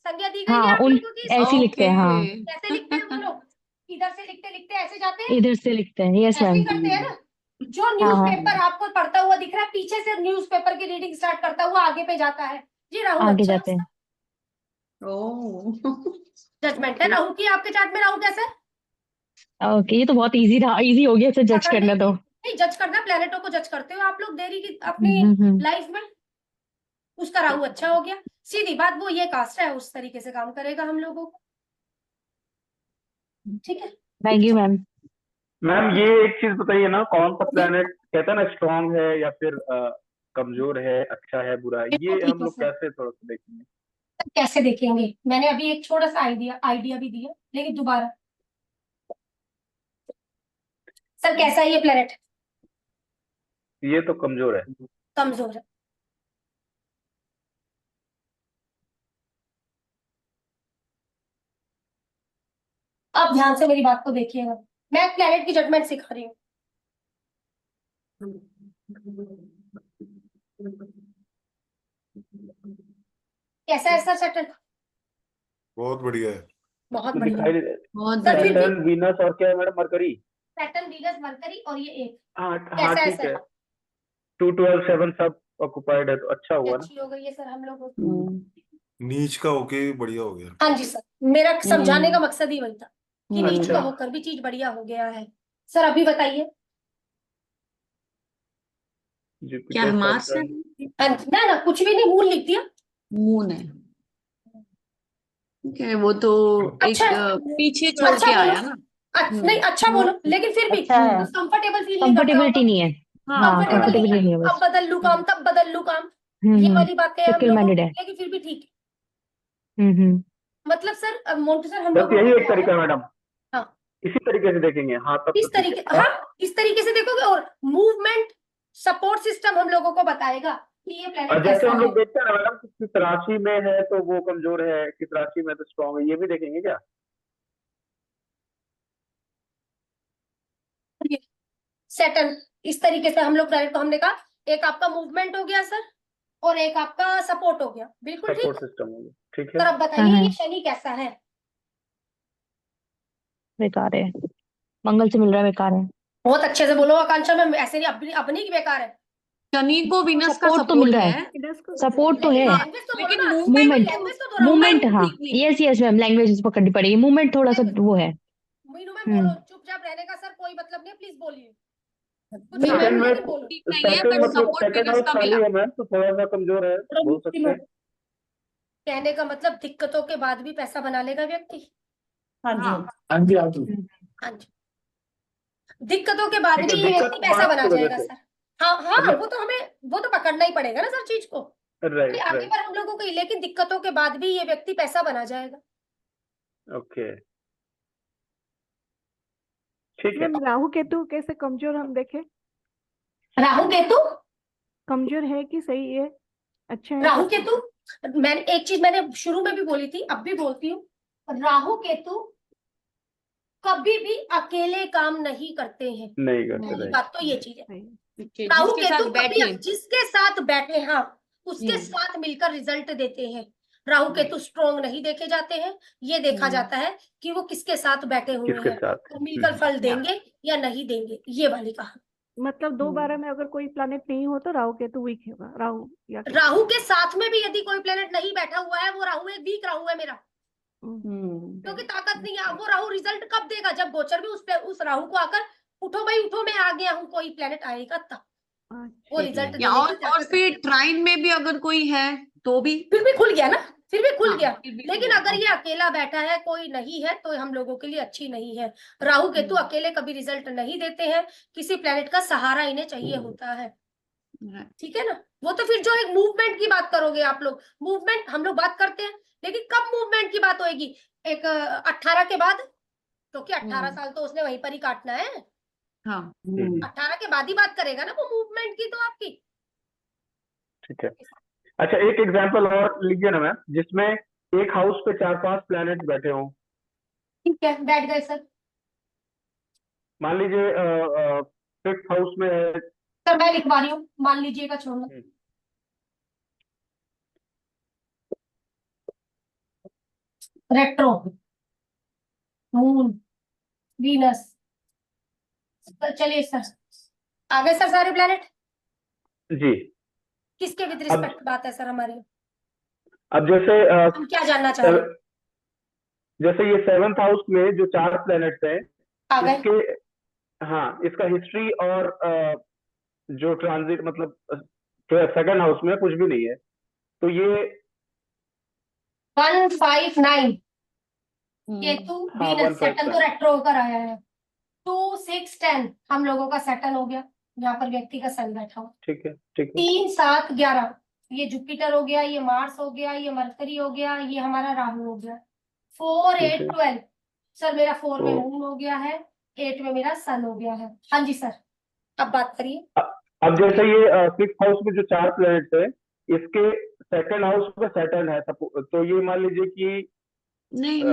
संज्ञा दी गई है हाँ आप उन लोगों की? ऐसे लिखते हैं, हाँ कैसे लिखते हैं वो लोग? इधर से लिखते लिखते ऐसे जाते हैं, इधर से लिखते हैं, यस ऐसे ही मैम। करते हैं ना। जो हाँ न्यूज़पेपर आपको पढ़ता हुआ दिख रहा है, पीछे से न्यूज़पेपर की रीडिंग स्टार्ट करता हुआ आगे पे जाता है, ये राहु आगे अच्छा है जाते हैं। जजमेंट है राहु की। आपके चार्ट में राहु कैसा है? ओके, ये तो बहुत इजी रहा, इजी हो गया इसे जज करना तो। नहीं जज करना, प्लेनेटों को जज करते हो आप लोग डेली की अपनी हम्म। लाइफ में। उसका राहु अच्छा हो गया, सीधी बात, वो ये कास्ट है उस तरीके से काम करेगा हम लोगों को। ठीक है, थैंक यू मैम। मैम ये एक चीज बताइए ना, कौन सा प्लेनेट कहते हैं ना स्ट्रांग है या फिर कमजोर है, अच्छा है बुरा है, ये हम लोग कैसे थोड़ा सा देखेंगे? कैसे देखेंगे? मैंने अभी एक छोटा सा आइडिया भी दिया, लेकिन दोबारा सर कैसा है ये प्लेनेट? ये तो कमजोर है। कमजोर है। आप ध्यान से मेरी बात को देखिएगा, मैं प्लेनेट की जजमेंट सिखा रही हूँ। कैसा है सर सैटर्न? बहुत बढ़िया है। बहुत तो बढ़िया। दिखाई दे बहुत सर फिर भी सैटर्न वीनस और क्या है madam, mercury? Saturn Venus mercury और ये एक हाँ कैसा है ठीक सर? है। 2 12 7 सब ऑक्युपाइड है तो अच्छा हुआ ना। अच्छी हो गई है सर हम लोग। नीच का होके बढ़िया हो गया। हाँ जी सर, मेरा समझाने का मकसद ही वही था कि नीच अच्छा। का होकर भी चीज बढ़िया हो गया है। सर अभी बताइए। क्या जुपिटर मार्स है? सैटर्न ना ना कुछ भी नहीं, मून लिख दिया। मून है। ठीक है, वो तो एक अच्छा पीछे छोड़ अच्छा के बोलो। आया ना। नहीं अच्छा बोलो, लेकिन फिर भी अच्छा है। कंफर्टेबल फील नहीं करता कंफर्टेबिलिटी होगा। नहीं है। हाँ, हाँ कंफर्टेबल नहीं कंफर्टेबिलिटी है, नहीं है अब बस। बदल लू काम तब बदल लू काम, ये वाली बातें हैं हम फिक्ल लोगों माइंडेड की, है। लेकिन फिर भी ठीक है। हम्म। मतलब सर अब मोन्टू सर हम बस लोगों यही को एक क्या है। तरीका है मैडम, हाँ इसी तरीके से देखेंगे। हाँ तब तो इस ठीक तरीके, है। हाँ इस तरीके से देखोगे, और मूवमेंट सपोर्ट सिस्टम हम लोगों को बताएगा कि ये और प्लेनेट जैसे कैसा हम है। लोग देखते हैं ना मैडम, किस राशि में है तो वो कमजोर है, किस राशि में तो स्ट्रांग है, ये भी देखेंगे क्या? सेटन, इस तरीके से हम लोग प्लेनेट को हमने कहा, एक आपका मूवमेंट हो गया सर, और एक आपका सपोर्ट हो गया, बिल्कुल ठीक सपोर्ट है। सिस्टम होगा, ठीक सर है। अब बताइए ये शनि कैसा है। बेकार है। मंगल से मिल रहा है, बेकार है। बहुत अच्छे से बोलो आकांक्षा, में ऐसे नहीं अपनी की बेकार है। शनि को विनस का सपोर्ट तो मिल सपोर्ट रहा है, है। Venus को सपोर्ट तो है। लैंग्वेज तो बोलो लेकिन ना, मूवमेंट लैंग्वेज तो दोहराऊं मैं। मूवमेंट हाँ, यस यस मैम, लैंग्वेज पकड़नी पड़ेगी। मूवमेंट थोड़ा सा वो है। मीनू मैम बोलो, हम्म। चुपचाप रहने का सर कोई मतलब नहीं, प्लीज बोलिए कुछ नहीं काम मैम, सेकंड है में लेकिन बोलो। ठीक नहीं है, सेकंड पर मतलब सपोर्ट सेकंड विनस हाउस का खाली मिला। है मैम, तो थोड़ा सा कमजोर है, बोल सकते हैं। कहने का मतलब दिक्कतों के बाद भी पैसा बना लेगा व्यक्ति। हाँ जी हाँ, हाँ जी हाँ जी। हाँ जी, दिक्कतों के बाद ठीक भी है, ये दिक्कत व्यक्ति पैसा मार्क्स बना की वजह जाएगा से। सर। हाँ हाँ, मतलब वो तो हमें, वो तो पकड़ना ही पड़ेगा ना सर चीज को, राइट कोई आगे राइट, पर हम लोगों को ही, लेकिन दिक्कतों के बाद भी ये व्यक्ति पैसा बना जाएगा। ओके ठीक है। मैम राहु केतु कैसे कमजोर हम देखें? राहु केतु, कमजोर है कि सही है? अच्छा है राहु कैसे? केतु, मैंने एक चीज मैंने शुरू में भी बोली थी, अब भी बोलती हूँ, राहु केतु कभी भी अकेले काम नहीं करते हैं। नहीं करते, पहली राइट। बात तो ये चीज है। ठीक, राहु जिसके केतु साथ कभी बैठे। जिसके साथ बैठे, हाँ उसके हम्म। साथ मिलकर रिजल्ट देते हैं। राहु केतु स्ट्रोंग नहीं देखे जाते हैं, ये देखा जाता है कि वो किसके साथ बैठे हुए किसके हैं, साथ? और मिलकर फल देंगे या नहीं देंगे, ये वाली कहानी। मतलब 2/12 में अगर कोई प्लैनेट नहीं हो तो राहु केतु वीक होगा, राहु या केतु। राहु के साथ में भी यदि कोई प्लेनेट नहीं बैठा हुआ है, वो राहु एक वीक राहु है मेरा, क्योंकि ताकत नहीं है। वो राहु रिजल्ट कब देगा, जब गोचर भी उस राहु को आकर उठो भाई उठो मैं आ गया हूँ, कोई प्लेनेट आएगा तब वो रिजल्ट या देने और की ताकत है। फिर ट्राइन में भी अगर कोई है तो भी फिर भी खुल गया ना, फिर भी खुल हाँ, गया। फिर भी लेकिन खुल अगर गया। ये अकेला बैठा है, कोई नहीं है, तो हम लोगों के लिए अच्छी नहीं है। राहु केतु अकेले कभी रिजल्ट नहीं देते हैं, किसी प्लेनेट का सहारा इन्हें चाहिए होता है, ठीक है ना। वो तो फिर जो एक मूवमेंट की बात करोगे आप लोग, मूवमेंट हम लोग बात करते हैं, लेकिन कब मूवमेंट की बात होएगी, एक 18 के बाद, क्योंकि 18 साल तो उसने वहीं पर ही काटना है। हाँ 18 के बाद ही बात करेगा ना वो मूवमेंट की तो आपकी। ठीक है। अच्छा एक एग्जांपल और लीजिए ना मैम, जिसमें एक हाउस पे 4-5 प्लैनेट बैठे हों। ठीक है, बैठ गए सर। मान लीजिए 5th हाउस में है। सर मैं लिखवा रही हूँ, मान लीजिएगा छोड़ना। रेट्रो, मून, वीनस, चलिए सर आ गए सर सारे प्लैनेट। जी। किसके विद रिस्पेक्ट बात है सर हमारी, अब जैसे हम क्या जानना चाह रहे हैं। जैसे ये 7th हाउस में जो 4 प्लैनेट्स हैं, आ गए। इसके हाँ इसका हिस्ट्री और जो ट्रांजिट मतलब जो 2nd हाउस में कुछ भी नहीं है, तो ये 159 केतु हाँ वीनस, सैटर्न तो 159 रेट्रो होकर आया है। 2 6 10 हम लोगों का सैटर्न हो गया, यहाँ पर व्यक्ति का सन बैठा हुआ। ठीक है ठीक है 3 7 11 ये जुपिटर हो गया, ये मार्स हो गया, ये मरकरी हो गया, ये हमारा राहु हो गया। 4 8 12 सर मेरा 4 में मून हो गया है, 8 में मेरा सन हो गया है। हाँ जी सर अब बात करिए। अब जैसे ये 6th हाउस में जो 4 प्लैनेट्स है, इसके 2nd हाउस में सैटर्न है, तो ये मान लीजिए कि नहीं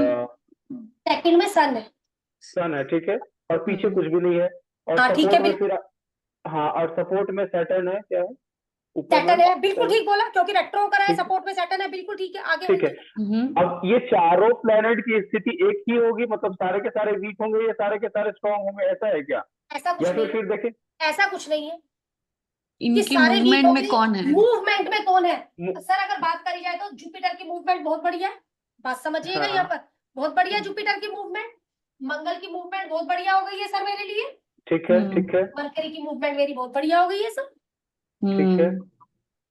सेकंड में सन है। सन है, ठीक है, और पीछे कुछ भी नहीं है, और हाँ ठीक है, सपोर्ट में फिर हाँ, और सपोर्ट में सैटर्न है, क्या है ऊपर सैटर्न में? है, बिल्कुल ठीक बोला, क्योंकि रेट्रो होकर है, ठीक। सपोर्ट में सैटर्न है, बिल्कुल ठीक है। आगे ठीक है। अब ये चारों प्लैनेट की स्थिति एक ही होगी, मतलब सारे के सारे वीक होंगे या सारे के सारे स्ट्रांग होंगे, ऐसा है क्या? ऐसा कुछ या नहीं फिर देखें ऐसा कुछ नहीं है। इनके सारे weak मूवमेंट हो में गए। कौन है? मूवमेंट में कौन है सर? अगर बात करी जाए तो जुपिटर की मूवमेंट बहुत बढ़िया है, बात समझिएगा। हाँ। यहाँ पर बहुत बढ़िया जुपिटर की मूवमेंट, मंगल की मूवमेंट बहुत बढ़िया हो गई है सर मेरे लिए, ठीक है, ठीक है, मरकरी की मूवमेंट मेरी बहुत बढ़िया हो गई है सर। ठीक है।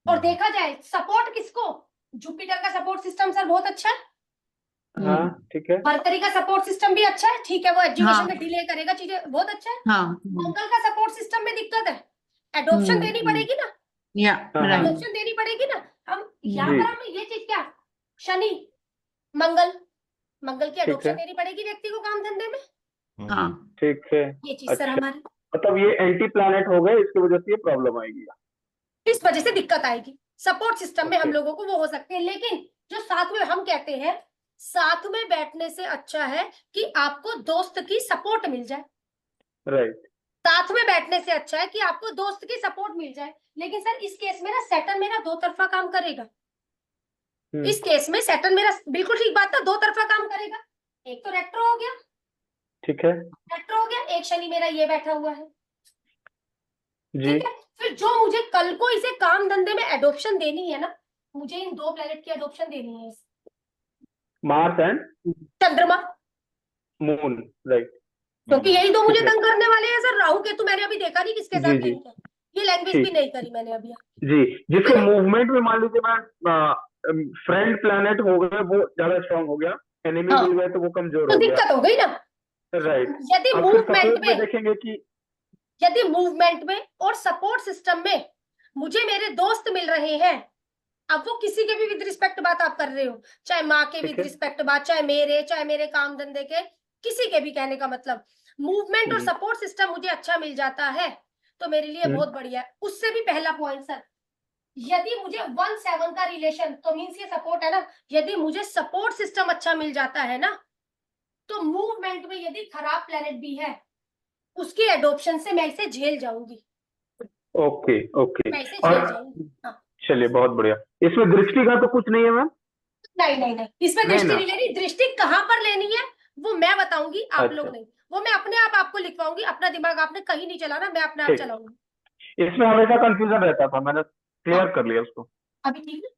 और देखा जाए सपोर्ट किसको, जुपिटर का सपोर्ट सिस्टम सर बहुत अच्छा है, हाँ, ठीक है। मरकरी का सपोर्ट सिस्टम भी अच्छा है, ठीक है वो एजुकेशन हाँ। में डिले करेगा चीजें, बहुत अच्छा है। हाँ। मंगल का सपोर्ट सिस्टम में दिक्कत है, एडॉप्शन देनी पड़ेगी ना, या हाँ, राइट। एडॉप्शन देनी पड़ेगी ना। हम यहाँ जी। पर हमें ये चीज क्या, शनि मंगल, मंगल की ठीक एडॉप्शन है। देनी पड़ेगी व्यक्ति को काम धंधे में, हाँ। ठीक है। ये चीज सर अच्छा। हमारी मतलब ये एंटी प्लैनेट हो गए, इसकी वजह से ये प्रॉब्लम आएगी। इस वजह से दिक्कत आएगी। सपोर्ट सिस्टम में हम Okay. लोगों को वो हो सकते हैं, लेकिन जो साथ में हम कहते हैं साथ में बैठने से अच्छा है कि आपको दोस्त की सपोर्ट मिल जाए, राइट। साथ में बैठने से अच्छा है कि आपको दोस्त की सपोर्ट मिल जाए। लेकिन सर इस केस में ना सैटर्न मेरा दो तरफा काम करेगा, इस केस में सैटर्न मेरा बिल्कुल ठीक बात था, दो तरफा काम करेगा। एक तो रेट्रो हो गया, ठीक है रेट्रो हो गया, एक शनि मेरा ये बैठा हुआ है, जी। ठीक है। फिर जो मुझे कल को इसे काम धंधे में एडॉप्शन देनी है ना, मुझे इन दो प्लेनेट की एडॉप्शन देनी है, मार्स एंड चंद्रमा, मून, राइट। क्योंकि यही दो मुझे ठीक है। तंग करने वाले हैं सर। राहु केतु मैंने अभी देखा नहीं किसके जी, साथ जी। लिंक है, ये लैंग्वेज ठीक। भी नहीं करी मैंने अभी। जी, जिसके मूवमेंट में मान लीजिए मैं फ्रेंड प्लैनेट हो गए वो ज्यादा स्ट्रांग हो गया, एनिमी हाँ। मिल गए तो वो कमजोर तो हो गया। दिक्कत हो गई ना। राइट। यदि अब फिर मूवमेंट सपोर्ट में में, देखेंगे कि यदि मूवमेंट में और सपोर्ट सिस्टम में मुझे मेरे दोस्त मिल रहे हैं, अब वो किसी के भी विद रिस्पेक्ट बात आप कर रहे हो, चाहे माँ के ठीक विद है। रिस्पेक्ट बात, चाहे मेरे काम धंधे के, किसी के भी, कहने का मतलब मूवमेंट और सपोर्ट सिस्टम मुझे अच्छा मिल जाता है तो मेरे लिए बहुत बढ़िया है। उससे भी पहला पॉइंट सर, यदि मुझे 1-7 का रिलेशन, तो मीन्स ये सपोर्ट है ना, यदि मुझे सपोर्ट सिस्टम अच्छा मिल जाता है ना, तो मूवमेंट में यदि खराब प्लेनेट भी है उसकी एडॉप्शन से मैं इसे झेल जाऊंगी, ओके ओके। मैं इसे और झेल जाऊंगी। हाँ। चलिए बहुत बढ़िया। इसमें दृष्टि का तो कुछ नहीं है मैम? नहीं, इसमें नहीं दृष्टि ना। नहीं लेनी, दृष्टि कहाँ पर लेनी है वो मैं बताऊंगी, आप अच्छा। लोग नहीं, वो मैं अपने आप आपको लिखवाऊंगी। अपना दिमाग आपने कहीं नहीं चलाना, मैं अपने आप ठीक। चलाऊंगी। इसमें हमेशा कंफ्यूजन रहता था, मैंने क्लियर कर लिया उसको। अभी ठीक है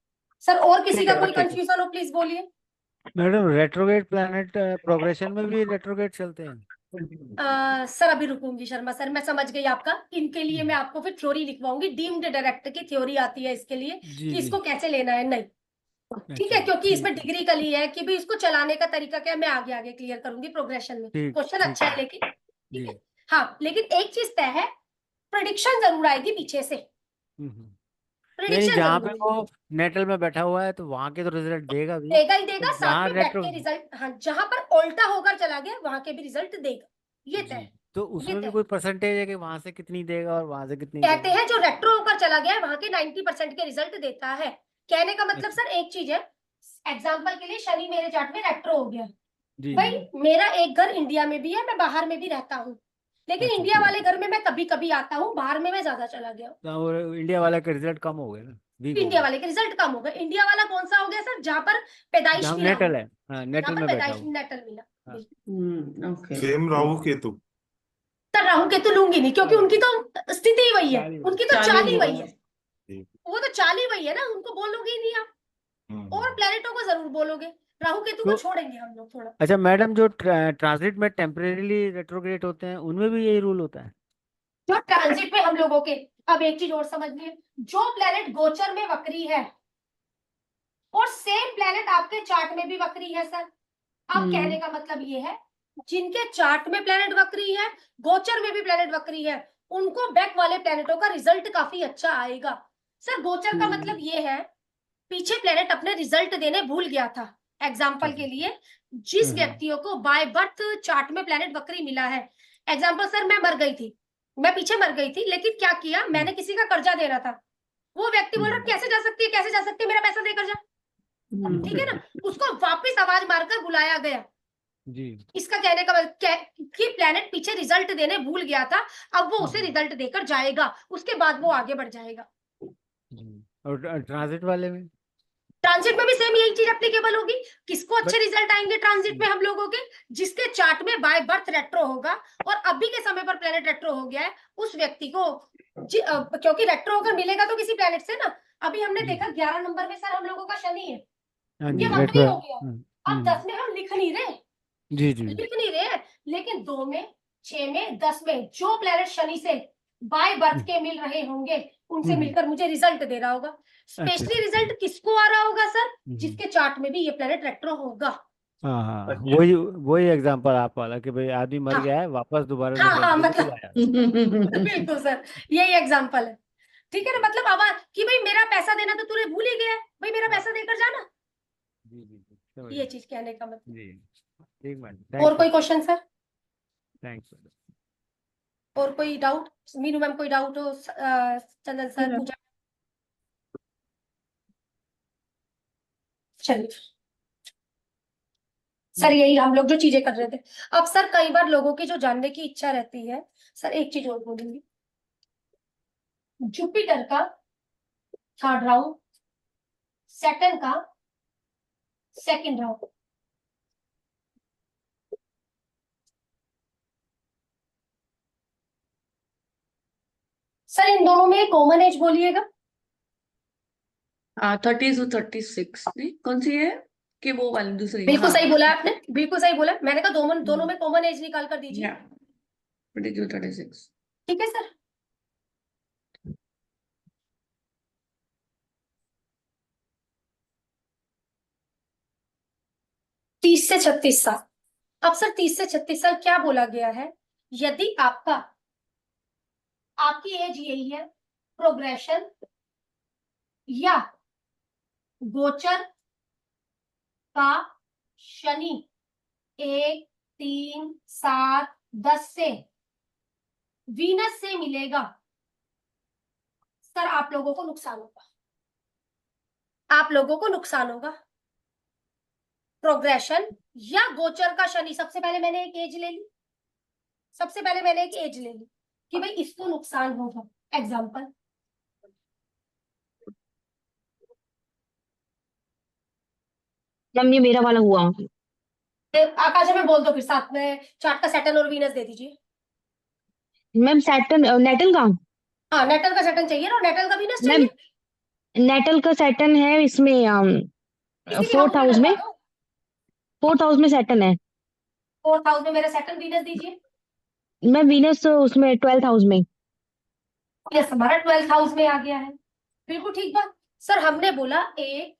सर, और किसी ठीक का है, कोई ठीक है। कंफ्यूजन हो प्लीज बोलिए। मैडम रेट्रोग्रेड प्लैनेट प्रोग्रेशन में भी रेट्रोग्रेड चलते हैं? सर अभी रुकूंगी शर्मा सर, मैं समझ गई आपका। इनके लिए मैं आपको फिर थ्योरी लिखवाऊंगी, डीम्ड डायरेक्ट की थ्योरी आती है इसके लिए जी कि जी। इसको कैसे लेना है। नहीं ठीक है, अच्छा, क्योंकि इसमें ठीक है। डिग्री कली है कि भी इसको चलाने का तरीका क्या है, मैं आगे आगे क्लियर करूंगी प्रोग्रेशन में। ठीक क्वेश्चन ठीक अच्छा है है। लेकिन, ठीक जी। है। हाँ, लेकिन एक चीज तय है, प्रेडिक्शन जरूर आएगी पीछे से, नहीं, प्रेडिक्शन जहाँ जरूर पे आएगी। वो नेटल में बैठा हुआ है तो वहां के तो रिजल्ट देगा भी, देगा ही देगा, साथ जहाँ में बैठ रेट्रो के रिजल्ट, हाँ, जहां पर उल्टा होकर चला गया वहां के भी रिजल्ट देगा, ये तय जी, है। तो ये उसमें भी तय कोई परसेंटेज है कि वहां से कितनी देगा और वहां से कितनी कहते देगा? हैं जो रेट्रो होकर चला गया है वहां के 90% के रिजल्ट देता है। कहने का मतलब अच्छा। सर एक चीज है, एग्जाम्पल के लिए शनि मेरे चार्ट में रेट्रो हो गया, जी भाई जी। मेरा एक घर इंडिया में भी है, मैं बाहर में भी रहता हूँ, लेकिन अच्छा, इंडिया वाले घर में मैं कभी कभी आता हूँ, बाहर में मैं ज्यादा चला गया हूँ। तो वो इंडिया वाला का रिजल्ट कम हो गया ना, वीक हो इंडिया गया। वाले के रिजल्ट कम हो गए। इंडिया वाला कौन सा हो गया सर, जहाँ पर पैदाइश जहाँ मिला हो, नेटल है, हाँ जहाँ नेटल पर में बैठा पैदाइश हो। नेटल मिला। हाँ। बिल्कुल। सेम राहु केतु। सर राहु केतु लूंगी नहीं, क्योंकि उनकी तो स्थिति ही वही है, उनकी तो चाल ही वही है, वो तो चाल ही वही है ना, उनको बोलोगे ही नहीं आप। और प्लेनेटों को जरूर बोलोगे, राहु केतु को तो छोड़ेंगे हम लोग थोड़ा। अच्छा मैडम, जो ट्रांजिट में टेम्परेरीली रेट्रोग्रेड होते हैं उनमें भी यही रूल होता है? जो ट्रांजिट में हम लोगों के, अब एक चीज और समझिए, जो प्लेनेट गोचर में वक्री है और सेम प्लेनेट आपके चार्ट में भी वक्री है सर, अब कहने का मतलब ये है, जिनके चार्ट में प्लेनेट वक्री है, गोचर में भी प्लेनेट वक्री है, उनको बैक वाले प्लेनेटों का रिजल्ट काफी अच्छा आएगा। सर गोचर का मतलब ये है, पीछे प्लेनेट अपने रिजल्ट देने भूल गया था। एग्जाम्पल के लिए, जिस व्यक्तियों को बाय बर्थ चार्ट में प्लेनेट वक्री मिला है, एग्जाम्पल सर मैं मर गई थी, मैं पीछे मर गई थी, लेकिन क्या किया, मैंने किसी का कर्जा दे रहा था, वो व्यक्ति बोल रहा कैसे जा सकती है, कैसे जा सकती है, मेरा पैसा देकर जा, ठीक है ना, उसको वापस आवाज मारकर बुलाया गया। जी। इसका कहने का मतलब कि प्लेनेट पीछे रिजल्ट देने भूल गया था, अब वो उसे रिजल्ट देकर जाएगा, उसके बाद वो आगे बढ़ जाएगा। और ट्रांजिट वाले में? ट्रांजिट में भी सेम यही चीज एप्लीकेबल होगी। किसको अच्छे रिजल्ट आएंगे ट्रांजिट में हम लोगों के, जिसके चार्ट में बाय बर्थ रेट्रो होगा और अभी के समय पर प्लेनेट रेट्रो हो गया है, उस व्यक्ति को क्योंकि रेट्रो अगर मिलेगा तो किसी प्लेनेट से ना। अभी हमने देखा 11 नंबर में सर हम लोगों का शनि है, हाँ ये जी वक्री रेट्रो हो गया। अब 10 में हम लिख नहीं रहे, जी जी लिख नहीं रहे, लेकिन 2 में, 6 में, 10 में जो प्लेनेट शनि से बाय बर्थ के मिल रहे होंगे उनसे मिलकर मुझे रिजल्ट दे रहा होगा। स्पेशली रिजल्ट किसको आ रहा होगा सर? जिसके चार्ट में भी ये प्लेनेट रेट्रो होगा। हाँ हाँ अच्छा। वही एग्जांपल आप वाला कि भाई आदमी मर हाँ गया है वापस दोबारा हाँ हाँ, रिजल्ट मतलब आया। बिल्कुल सर, यही एग्जांपल है। ठीक है ना, मतलब आवाज कि भाई मेरा पैसा देना तो तूने भूल ही गया है, भाई मेरा पैसा देकर जाना। जी जी समझ ये गया। चीज कहने का मतलब। जी ठीक मैडम और थैंक्स कोई क्वेश्चन सर? थैंक्स और कोई डाउट? मीनू मैम कोई डाउट हो? चंदन सर, पूजा? चलिए सर, यही हम लोग जो चीजें कर रहे थे। अब सर कई बार लोगों की जो जानने की इच्छा रहती है, सर एक चीज और बोलूंगी, जुपिटर का 3rd राउंड, सैटर्न का 2nd राउंड, सर इन दोनों में कॉमन एज बोलिएगा। 30 to 36 नहीं कौन सी है कि वो वाली दूसरी? बिल्कुल हाँ सही बोला आपने, बिल्कुल सही बोला। मैंने कहा दोनों में कॉमन एज निकाल कर दीजिए। 22 36। ठीक है सर। तीस से 36 साल। अब सर 30 से 36 साल क्या बोला गया है? यदि आपकी एज यही है, प्रोग्रेशन या गोचर का शनि 1, 3, 7, 10 से वीनस से मिलेगा, सर आप लोगों को नुकसान होगा, आप लोगों को नुकसान होगा। प्रोग्रेशन या गोचर का शनि, सबसे पहले मैंने एक एज ले ली, सबसे पहले मैंने एक एज ले ली कि भाई इसको नुकसान होगा। एग्जाम्पल, मैम ये मेरा वाला हुआ। आकाश में बोल दो फिर साथ में चार्ट का सैटर्न और वीनस दे दीजिए। मैम सैटर्न नेटल का, हाँ नेटल का सैटर्न चाहिए और नेटल का वीनस मैम चाहिए। नेटल का सैटर्न है इसमें किसी भी 4th हाउस में, डलवा दो। 4th हाउस में सैटर्न है। 4th हाउस में मेरा सैटर्न वीनस दीजिए। मैम वीनस उसमें 12th हाउस में। यस, हमारा 12th हाउस में आ गया है। बिल्कुल ठीक बात सर। हमने बोला 1,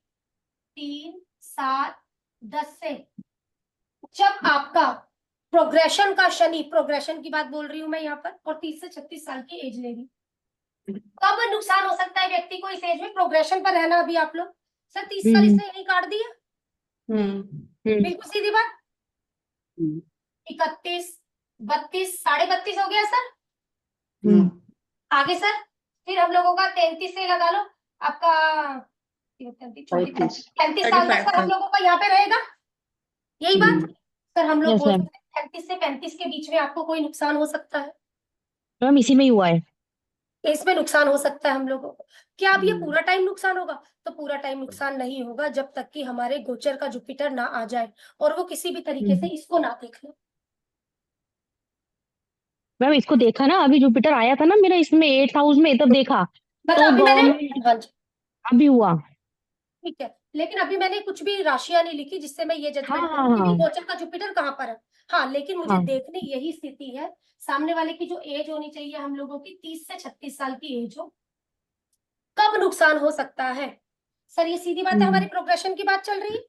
3, 7, 10 से जब आपका प्रोग्रेशन का शनि, प्रोग्रेशन की बात बोल रही हूं मैं यहाँ पर, और 30 से 36 साल की एज ले रही, कब नुकसान हो सकता है व्यक्ति को इस एज में? प्रोग्रेशन पर रहना अभी आप लोग। सर 30 साल इसने यही काट दिया, बिल्कुल सीधी बात। 31, 32, 32.5 हो गया सर। आगे सर फिर हम लोगों का 33 से लगा लो आपका 35 साल तक सर हम लोगों का यहाँ पे रहेगा, यही बात सर। हम लोग Yes, बोल ma'am. सकते हैं 35 से 35 के बीच में आपको कोई नुकसान हो सकता है, मैम इसी में ही हुआ है। इसमें नुकसान हो सकता है हम लोगों को। क्या अब ये पूरा टाइम नुकसान होगा? तो पूरा टाइम नुकसान नहीं होगा जब तक कि हमारे गोचर का जुपिटर ना आ जाए और वो किसी भी तरीके से इसको ना देख ले। मैम इसको देखा ना, अभी जुपिटर आया था ना मेरा इसमें 8th हाउस में, तब देखा मतलब तो अभी मैंने, गवर्नमेंट हाँ जी अभी हुआ। ठीक है, लेकिन अभी मैंने कुछ भी राशियां नहीं लिखी जिससे मैं ये हाँ जजमेंट हाँ करूं कि हाँ गोचर का जुपिटर कहाँ पर है। हाँ, लेकिन मुझे हाँ देखनी यही स्थिति है, सामने वाले की जो एज होनी चाहिए हम लोगों की 30 से 36 साल की एज हो, कब नुकसान हो सकता है। सर ये सीधी बात है, हमारी प्रोग्रेशन की बात चल रही है,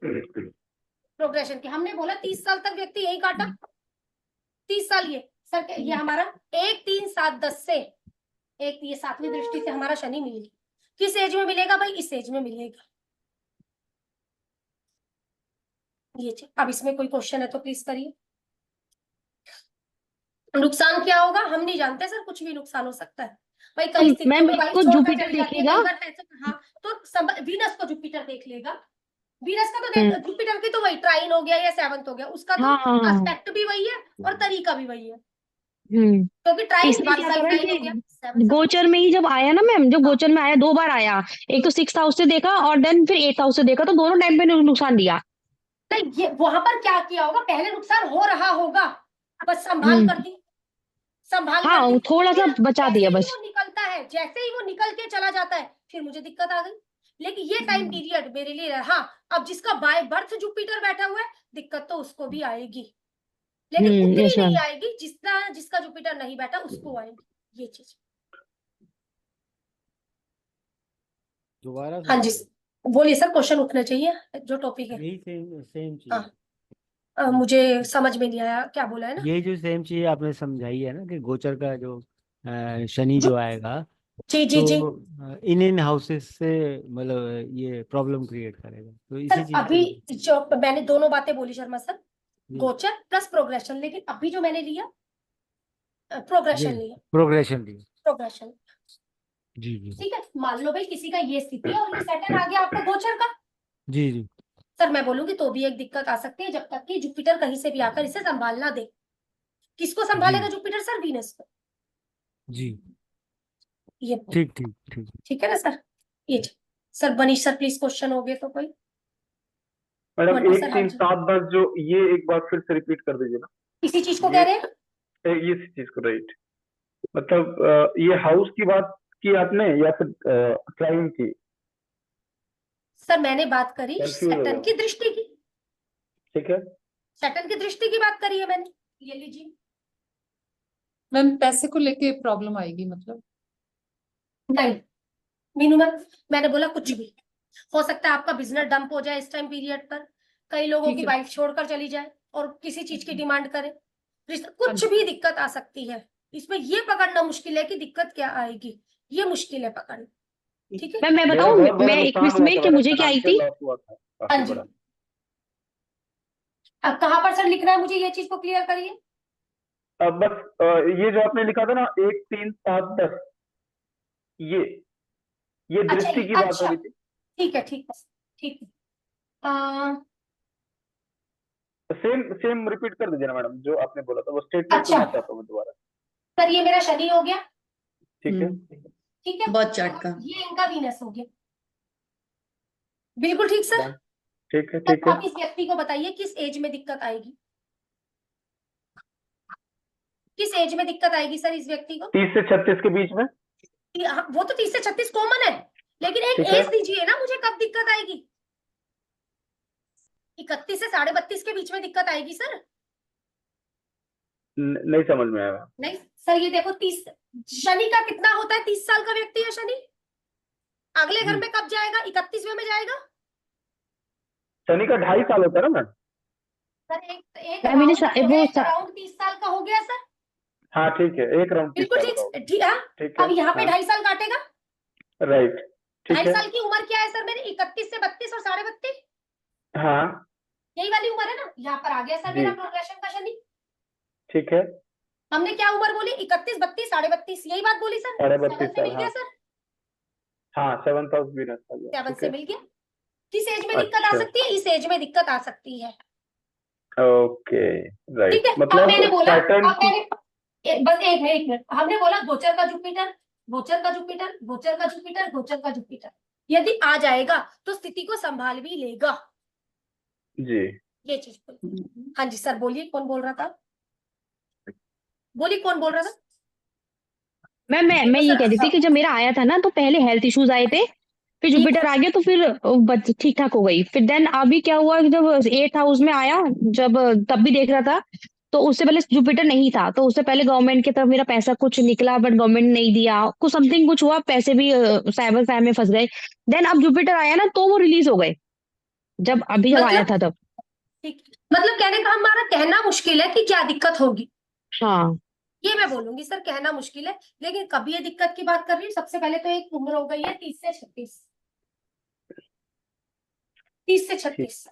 प्रोग्रेशन की। हमने बोला 30 साल तक व्यक्ति यही काटा, 30 साल ये सर ये हमारा 1, 3, 7, 10 से एक, ये 7वीं दृष्टि से हमारा शनि मिलेगा। किस एज में मिलेगा भाई? इस एज में मिलेगा। ये अब इसमें कोई क्वेश्चन है तो प्लीज करिए। नुकसान क्या होगा हम नहीं जानते सर, कुछ भी नुकसान हो सकता है भाई। कई स्थितियों मैम में बाइक इसको छोड़कर जुपिटर चली जाती है, देखेगा। कई बार पैसे। हाँ तो वीनस को जुपिटर देख लेगा। वीनस का तो देख, जुपिटर की तो वही ट्राइन हो गया या 7th हो गया, उसका तो हाँ हाँ हाँ एस्पेक्ट भी वही है और तरीका भी वही है, हम्म क्योंकि ट्राइन इसने 1 क्या साइड करा ट्राइन हो कि गया। गोचर में ही जब आया ना मैम, जब गोचर में आया 2 बार आया, एक तो 6th हाउस से देखा और देन फिर 8th हाउस से देखा, तो दोनों टाइम पे नुकसान दिया। नहीं, ये वहां पर क्या किया होगा, पहले नुकसान हो रहा होगा, बस संभाल कर दी, संभाल कर हाँ दी। थोड़ा सा बचा जैसे दिया ही बस। वो निकलता है जैसे ही वो निकल के चला जाता है फिर मुझे दिक्कत आ गई। लेकिन ये टाइम पीरियड मेरे लिए रहा। अब जिसका बाय बर्थ जुपिटर बैठा हुआ है दिक्कत तो उसको भी आएगी, लेकिन उतनी यस नहीं मैम। आएगी जिसका जुपिटर नहीं बैठा उसको आएगी ये चीज। दोबारा हाँ जी समझाइए। बोलिए सर, क्वेश्चन उठना चाहिए जो टॉपिक है। यही सेम सेम चीज हाँ मुझे समझ में नहीं आया क्या बोला है ना। ये जो सेम चीज आपने समझाई है ना कि गोचर का जो शनि जो आएगा जी जी जी तो इन हाउसेस से मतलब ये प्रॉब्लम क्रिएट करेगा, तो इसी सर चीज अभी को जो मैंने दोनों बातें बोली शर्मा सर, जी गोचर प्लस प्रोग्रेशन, लेकिन अभी जो मैंने लिया प्रोग्रेशन जी लिया, प्रोग्रेशन दी प्रोग्रेशन। जी जी ठीक है मान लो भाई किसी का ये स्थिति है और ये सैटर्न आ गया आपका गोचर का, जी जी सर मैं बोलूंगी तो भी एक दिक्कत आ सकती है जब तक कि जुपिटर कहीं से भी आकर इसे संभालना दे। किसको संभालेगा जी जुपिटर सर? वीनस को। जी ये ठीक ठीक ठीक। ठीक है ना सर। ये सर बनीश सर प्लीज क्वेश्चन हो गए तो कोई। मैडम वंडर एक सर हाँ तीन जी सात दस जो ये एक बार फिर से रिपीट कर दीजिए ना। इसी चीज को ये कह रहे हैं। ये इस चीज को राइट, मतलब ये हाउस की बात की आपने या फिर क्लाइंट की? सर मैंने बात करी कंफ्यूज हो सैटर्न गया। की दृष्टि की, ठीक है सैटर्न की दृष्टि की बात करी है मैंने, ये लीजिए। मैम पैसे को लेके प्रॉब्लम आएगी मतलब? नहीं मीनू मैम मैंने बोला कुछ भी हो सकता है, आपका बिजनेस डंप हो जाए इस टाइम पीरियड पर, कई लोगों ठीक की है। वाइफ छोड़कर चली जाए और किसी चीज की डिमांड करे, हाँ कुछ जी। भी दिक्कत आ सकती है इसमें। ये पकड़ना मुश्किल है कि दिक्कत क्या आएगी, ये मुश्किल है पकड़ना। ठीक है मैम मैं मेरा बताऊं, बहुत बड़ा मैं नुकसान 21 हुआ में था कि मैडम, मुझे क्या आई फाइनेंशियल थी। लॉस हुआ था हाँ काफी जी बड़ा। अब कहाँ पर सर लिखना है मुझे, ये चीज को क्लियर करिए। अब बस ये जो आपने लिखा था ना 1 3 7 10, ये अच्छा दृष्टि की बात हो अच्छा रही थी। ठीक है ठीक है ठीक है। सेम सेम रिपीट कर दीजिए ना मैडम जो आपने बोला था, वो स्टेटमेंट अच्छा सुनना चाहता हूँ मैं दोबारा। सर ये मेरा शनि हो गया, ठीक है ठीक है, बहुत चार्ट का। ये इनका वीनस हो गया, बिल्कुल ठीक सर। डन। ठीक है तब ठीक है। आप इस व्यक्ति को बताइए किस एज में दिक्कत आएगी, किस एज में दिक्कत आएगी सर इस व्यक्ति को? 30 से 36 के बीच में। हाँ, वो तो 30 से 36 कॉमन है, लेकिन एक ठीक है। एज दीजिए ना मुझे, कब दिक्कत आएगी? 31 से 32.5 के बीच में दिक्कत आएगी सर। नहीं समझ में आया। नहीं सर ये देखो 30 शनि का कितना होता है, 30 साल का व्यक्ति है शनि, अगले घर जी में कब जाएगा? 31वें में जाएगा शनि का 2.5 साल होता है ना मैम? सर। एक मैम मैंने राउंड राउंड 30 साल का हो गया सर, हाँ ठीक है, एक राउंड 30 बिल्कुल साल ठीक का होगा। ठीक है। ठीक है अब यहाँ पे हाँ 2.5 साल काटेगा, राइट ठीक 2.5 है साल की उम्र क्या है सर मेरी? 31 से 32 और 32.5, हाँ यही वाली उम्र है ना। यहाँ पर आ गया सर जी मेरा प्रोग्रेशन का शनि। ठीक है। हमने क्या उम्र बोली? 31 32 32.5, यही बात बोली सर। 7 32 से मिल साल गया हाँ सर, हाँ 7th हाउस वीनस आ गया। 7 ठीक से है मिल गया। किस एज में दिक्कत आ अच्छा सकती है? इस एज में दिक्कत आ सकती है। ओके ठीक राइट, है अब मतलब मैंने बोला, सैटर्न अब की। मैंने बस एक मिनट हमने बोला गोचर का जुपिटर, गोचर का जुपिटर, गोचर का जुपिटर, गोचर का जुपिटर यदि आ जाएगा तो स्थिति को संभाल भी लेगा, जी ये चीज बोली। हाँ जी सर बोलिए, कौन बोल रहा था? बोलिए कौन बोल रहा था? मैं ये सर कह रही थी कि जब मेरा आया था ना तो पहले हेल्थ इश्यूज आए थे, फिर ठीक जुपिटर आ गया तो फिर ठीक ठाक हो गई। फिर देन अभी क्या हुआ कि जब 8th हाउस में आया, जब तब भी देख रहा था तो उससे पहले जुपिटर नहीं था, तो उससे पहले गवर्नमेंट की तरफ मेरा पैसा कुछ निकला बट गवर्नमेंट नहीं दिया, कुछ समथिंग कुछ हुआ, पैसे भी साइबर स्कैम में फंस गए। देन अब जुपिटर आया ना तो वो रिलीज हो गए, जब आया मतलब था तब। ठीक, मतलब कहने का हमारा कहना मुश्किल है कि क्या दिक्कत होगी, हाँ ये मैं बोलूंगी सर, कहना मुश्किल है। लेकिन कभी ये दिक्कत की बात कर रही हूँ, सबसे पहले तो एक उम्र हो गई है 30 से 36, 30 से 36।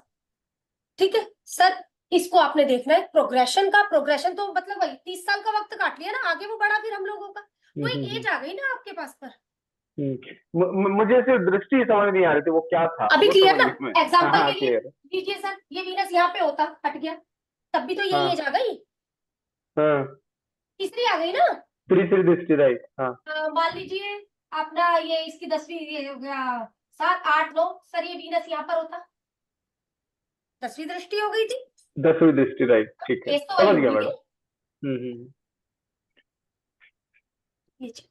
ठीक है सर, इसको आपने देखना है प्रोग्रेशन का। प्रोग्रेशन तो मतलब वही 30 साल का वक्त काट लिया ना, आगे वो बढ़ा फिर हम लोगों का, वो एक एज आ गई ना आपके पास पर। मुझे सिर्फ दृष्टि समझ नहीं आ रही थी वो क्या था, अभी वो क्लियर ना? समझ में। एग्जाम्पल हाँ के लिए क्लियर। लीजिए सर, ये वीनस यहाँ पे होता, हट गया, तब भी तो यही हाँ एज आ गई, हाँ तीसरी आ गई ना। तीसरी दृष्टि राइट हाँ मान लीजिए अपना ये इसकी 10वीं ये हो गया, 7 8 9 सर, ये वीनस यहाँ पर होता, 10वीं दृष्टि हो गई थी, 10वीं दृष्टि राइट ठीक है एज तो वही समझ गया होगी मैडम। ये चीज।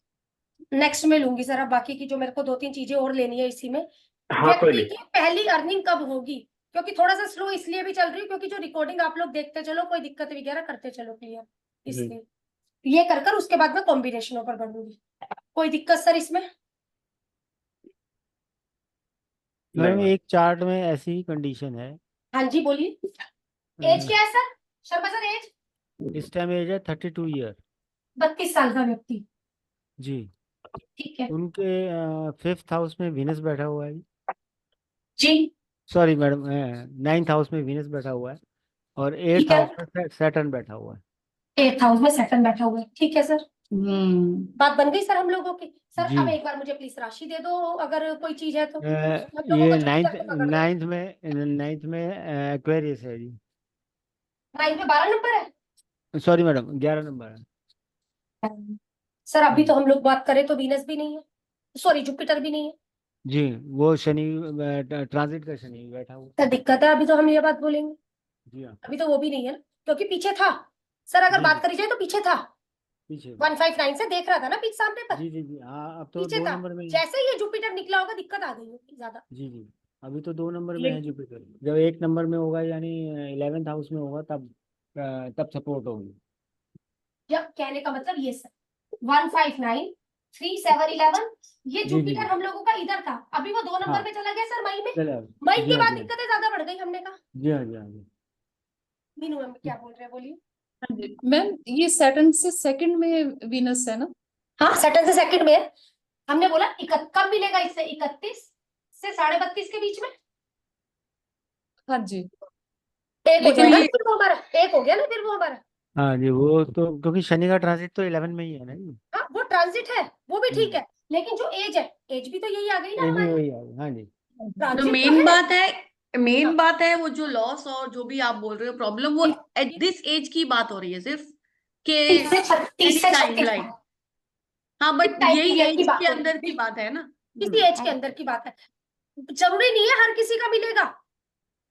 नेक्स्ट में लूंगी सर, अब बाकी की जो मेरे को 2-3 चीजें और लेनी है इसी में। हाँ कोई व्यक्ति नहीं। की पहली अर्निंग कब होगी, क्योंकि थोड़ा सा स्लो इसलिए भी चल रही है क्योंकि जो रिकॉर्डिंग आप लोग देखते चलो, कोई दिक्कत वगैरह करते चलो क्लियर, इसलिए ये कर कर उसके बाद में कॉम्बिनेशनों पर बढ़ूंगी। कोई दिक्कत सर इसमें? मैडम नहीं। एक चार्ट में ऐसी ही कंडीशन है। हाँ जी बोलिए। एज क्या है सर? Sharma sir age? इस टाइम एज है 32 ईयर 32 साल का व्यक्ति, जी। ठीक है उनके 5th हाउस में वीनस बैठा हुआ है। जी, सॉरी मैडम, 9th हाउस में वीनस बैठा हुआ है और 8th ठीक है। हाउस में सैटर्न बैठा हुआ है। 8th हाउस में सैटर्न बैठा हुआ है, ठीक है सर। बात बन गई सर हम लोगों की। सर जी। अब एक बार मुझे प्लीज राशि दे दो अगर कोई चीज है तो। हम लोगों ये को जुपिटर पे पकड़ दो। नाइन्थ में एक्वेरियस है जी। 9 में 12 नंबर है सॉरी मैडम 11 नंबर है सर। अभी तो हम लोग बात करें तो वीनस भी नहीं है, सॉरी जुपिटर भी नहीं है। जी। वो शनि ट्रांजिट का शनि बैठा हुआ सर दिक्कत है, अभी तो हम ये बात बोलेंगे, जी। हाँ अभी तो वो भी नहीं है ना, क्योंकि पीछे था सर। अगर जी, बात जी। करी जाए तो पीछे था, पीछे 159 से देख रहा था ना पीछे सामने पर, जी जी जी। हाँ अब तो पीछे 2 था। नंबर में ही। जैसे ही ये जुपिटर निकला होगा दिक्कत आ गई होगी ज्यादा। जी जी। अभी तो 2 नंबर में है जुपिटर। जब 1 नंबर में होगा यानी 11th हाउस में होगा तब सपोर्ट होगी। जब कहने का मतलब ये सर 159 3 7 11 ये जी, जुपिटर जी। हम लोगों का इधर था, अभी वो 2 नंबर हाँ में चला गया सर मई में। चलो। मई जी के हाँ बाद जी हाँ दिक्कतें ज्यादा बढ़ गई, हमने कहा। जी हाँ जी हाँ जी। मीनू मैम क्या बोल रहे हैं बोलिए। हाँ जी मैम, ये सैटर्न से सेकंड में वीनस है ना? हाँ सैटर्न से सेकंड में है। हमने बोला कब मिलेगा इससे? 31 से 32.5 के बीच में हाँ जी। एक हो लेकिन जाएगा ये फिर वो हमारा, एक हो गया ना फिर वो हमारा। हाँ जी। वो तो क्योंकि शनि का ट्रांजिट तो 11 में ही है ना जी। हाँ वो ट्रांजिट है, वो भी ठीक है, लेकिन जो एज है, एज भी तो यही आ गई ना ये भी हमारी। वही है। हाँ जी। जो ट्रांजिट तो मेन है। बात है, हाँ। मेन बात है वो जो लॉस और जो भी आप बोल रहे हो प्रॉब्लम, वो एट दिस एज की बात हो रही है सिर्फ कि 30 से 36 टाइमलाइन। हाँ बट टाइम यही पीरियड की एज बात के हो रही अंदर है, की बात है ना। किसी एज के अंदर की बात है। जरूरी नहीं है हर किसी का मिलेगा,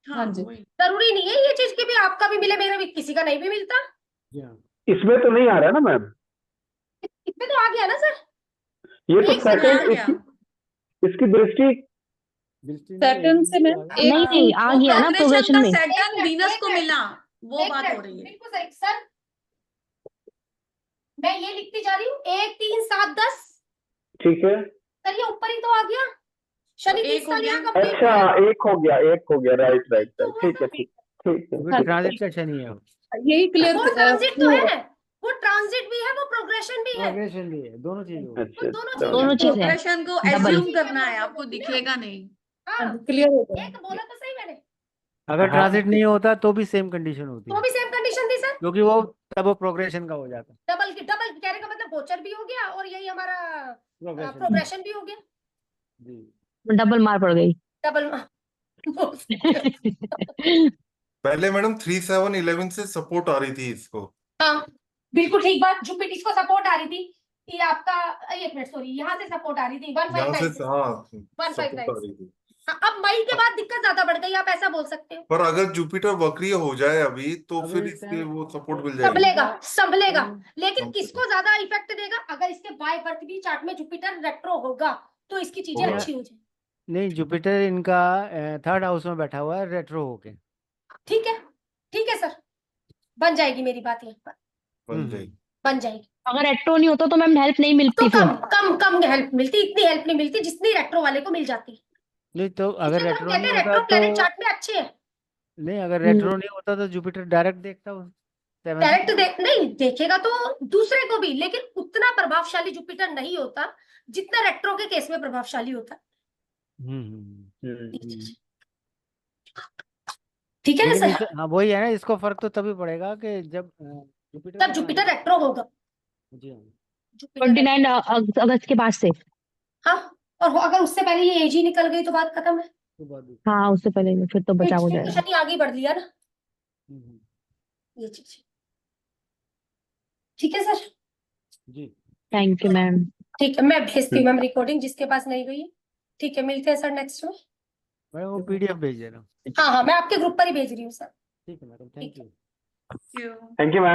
हाँ जी। वही। जरूरी नहीं है ये चीज की भी आपका भी मिले मेरा भी, किसी का नहीं भी मिलता। जी हाँ। इसमें तो नहीं आ रहा है ना मैम? इसमें तो आ गया ना सर। ये तो एक से आ सेकंड गया। इसकी दृष्टि दृष्टि नहीं सैटर्न से मैम आगे। नहीं नहीं आ वो गया ना प्रोग्रेशन प्रोग्रेशन का में। सैटर्न वीनस को मिला, वो बात हो रही है। बिल्कुल सही सर। मैं ये लिखती जा रही हूँ 1 3 7 10। ठीक है। सर ये ऊपर ही तो आ गया, शनि 30 एक हो साल गया। यहाँ कंप्लीट अच्छा हुआ। एक हो गया राइट राइट तो राइट। हुआ ठीक है सर। ठीक ठीक है। क्योंकि हाँ ट्रांजिट का शनि है। यही क्लियर वो ट्रांजिट तो है, वो ट्रांजिट भी है, वो प्रोग्रेशन भी है, प्रोग्रेशन भी है, दोनों चीज होगी। वो अच्छा दोनों चलो। दोनों चीजें हैं। चीज है प्रोग्रेशन को डबल। एज्यूम करना है, आपको दिखेगा नहीं। हाँ क्लियर हो गया। एक बोला तो सही मैंने, अगर हाँ। ट्रांजिट नहीं होता तो भी सेम कंडीशन होती तो है, भी सेम कंडीशन थी सर। क्योंकि वो तब वो प्रोग्रेशन का हो जाता है। डबल कहने का मतलब गोचर भी हो गया और यही हमारा प्रोग्रेशन प्रोग्रेशन भी हो गया, जी। डबल मार पड़ गई डबल। पहले मैडम 3 7 11 से सपोर्ट आ रही थी इसको। हाँ बिल्कुल ठीक बात, जुपिटर इसको सपोर्ट आ रही थी। ये आपका 1 मिनट सॉरी, यहाँ से सपोर्ट आ रही थी यहाँ 159 से से। हाँ 159 सपोर्ट आ रही थी। हाँ, अब मई के बाद दिक्कत ज्यादा बढ़ गई, आप ऐसा बोल सकते हो। पर अगर जुपिटर वक्रीय हो जाए अभी तो अभी फिर इस इसके टाइम वो सपोर्ट मिल जाएगी। संभलेगा संभलेगा, लेकिन संभलेगा। किसको ज्यादा इफेक्ट देगा? अगर इसके बाय बर्थ भी चार्ट में जुपिटर रेट्रो होगा तो इसकी चीजें होगा। अच्छी हो जाए। नहीं, जुपिटर इनका 3rd हाउस में बैठा हुआ है रेट्रो होके। ठीक है सर, बन जाएगी मेरी बात यहाँ पर, बन जाएगी। बन जाएगी। अगर रेट्रो नहीं होता तो मैम हेल्प नहीं तो मिलती फिर। कम हेल्प मिलती, इतनी हेल्प नहीं मिलती जितनी रेट्रो वाले को मिल जाती है। नहीं तो अगर इसलिए तो हम रेट्रो कहते नहीं हैं होता रेट्रो प्लैनेट तो चार्ट में अच्छे हैं। नहीं, अगर रेट्रो नहीं होता तो जुपिटर डायरेक्ट देखता हूँ 7th। डायरेक्ट नहीं देखेगा तो दूसरे को भी, लेकिन उतना प्रभावशाली जुपिटर नहीं होता जितना रेट्रो के केस में प्रभावशाली होता। ठीक है ना लेकिन सर? हाँ वही है ना, इसको फर्क तो तभी पड़ेगा कि जब जुपिटर तब का जुपिटर transit- रेट्रो होगा। जी हाँ। जुपिटर 29 अगस्त के बाद से। हाँ, और अगर उससे पहले ये एज ही निकल गई तो बात खत्म है। तो बाद में- हाँ उससे पहले नहीं, फिर तो बचाव हो फिर तो जाएगा। शनि आगे बढ़ लिया ना, हम्म, ये चीज। ठीक है सर? जी। Thank you ma'am. ठीक है, मैं भेजती हूँ मैम रिकॉर्डिंग जिसके पास नहीं गई है। ठीक है, मिलते हैं सर नेक्स्ट में। मैं वो PDF भेज दे रहा हूँ। हाँ मैं आपके ग्रुप पर ही भेज रही हूँ सर। ठीक है मैडम, थैंक यू। क्यों? Thank you ma'am.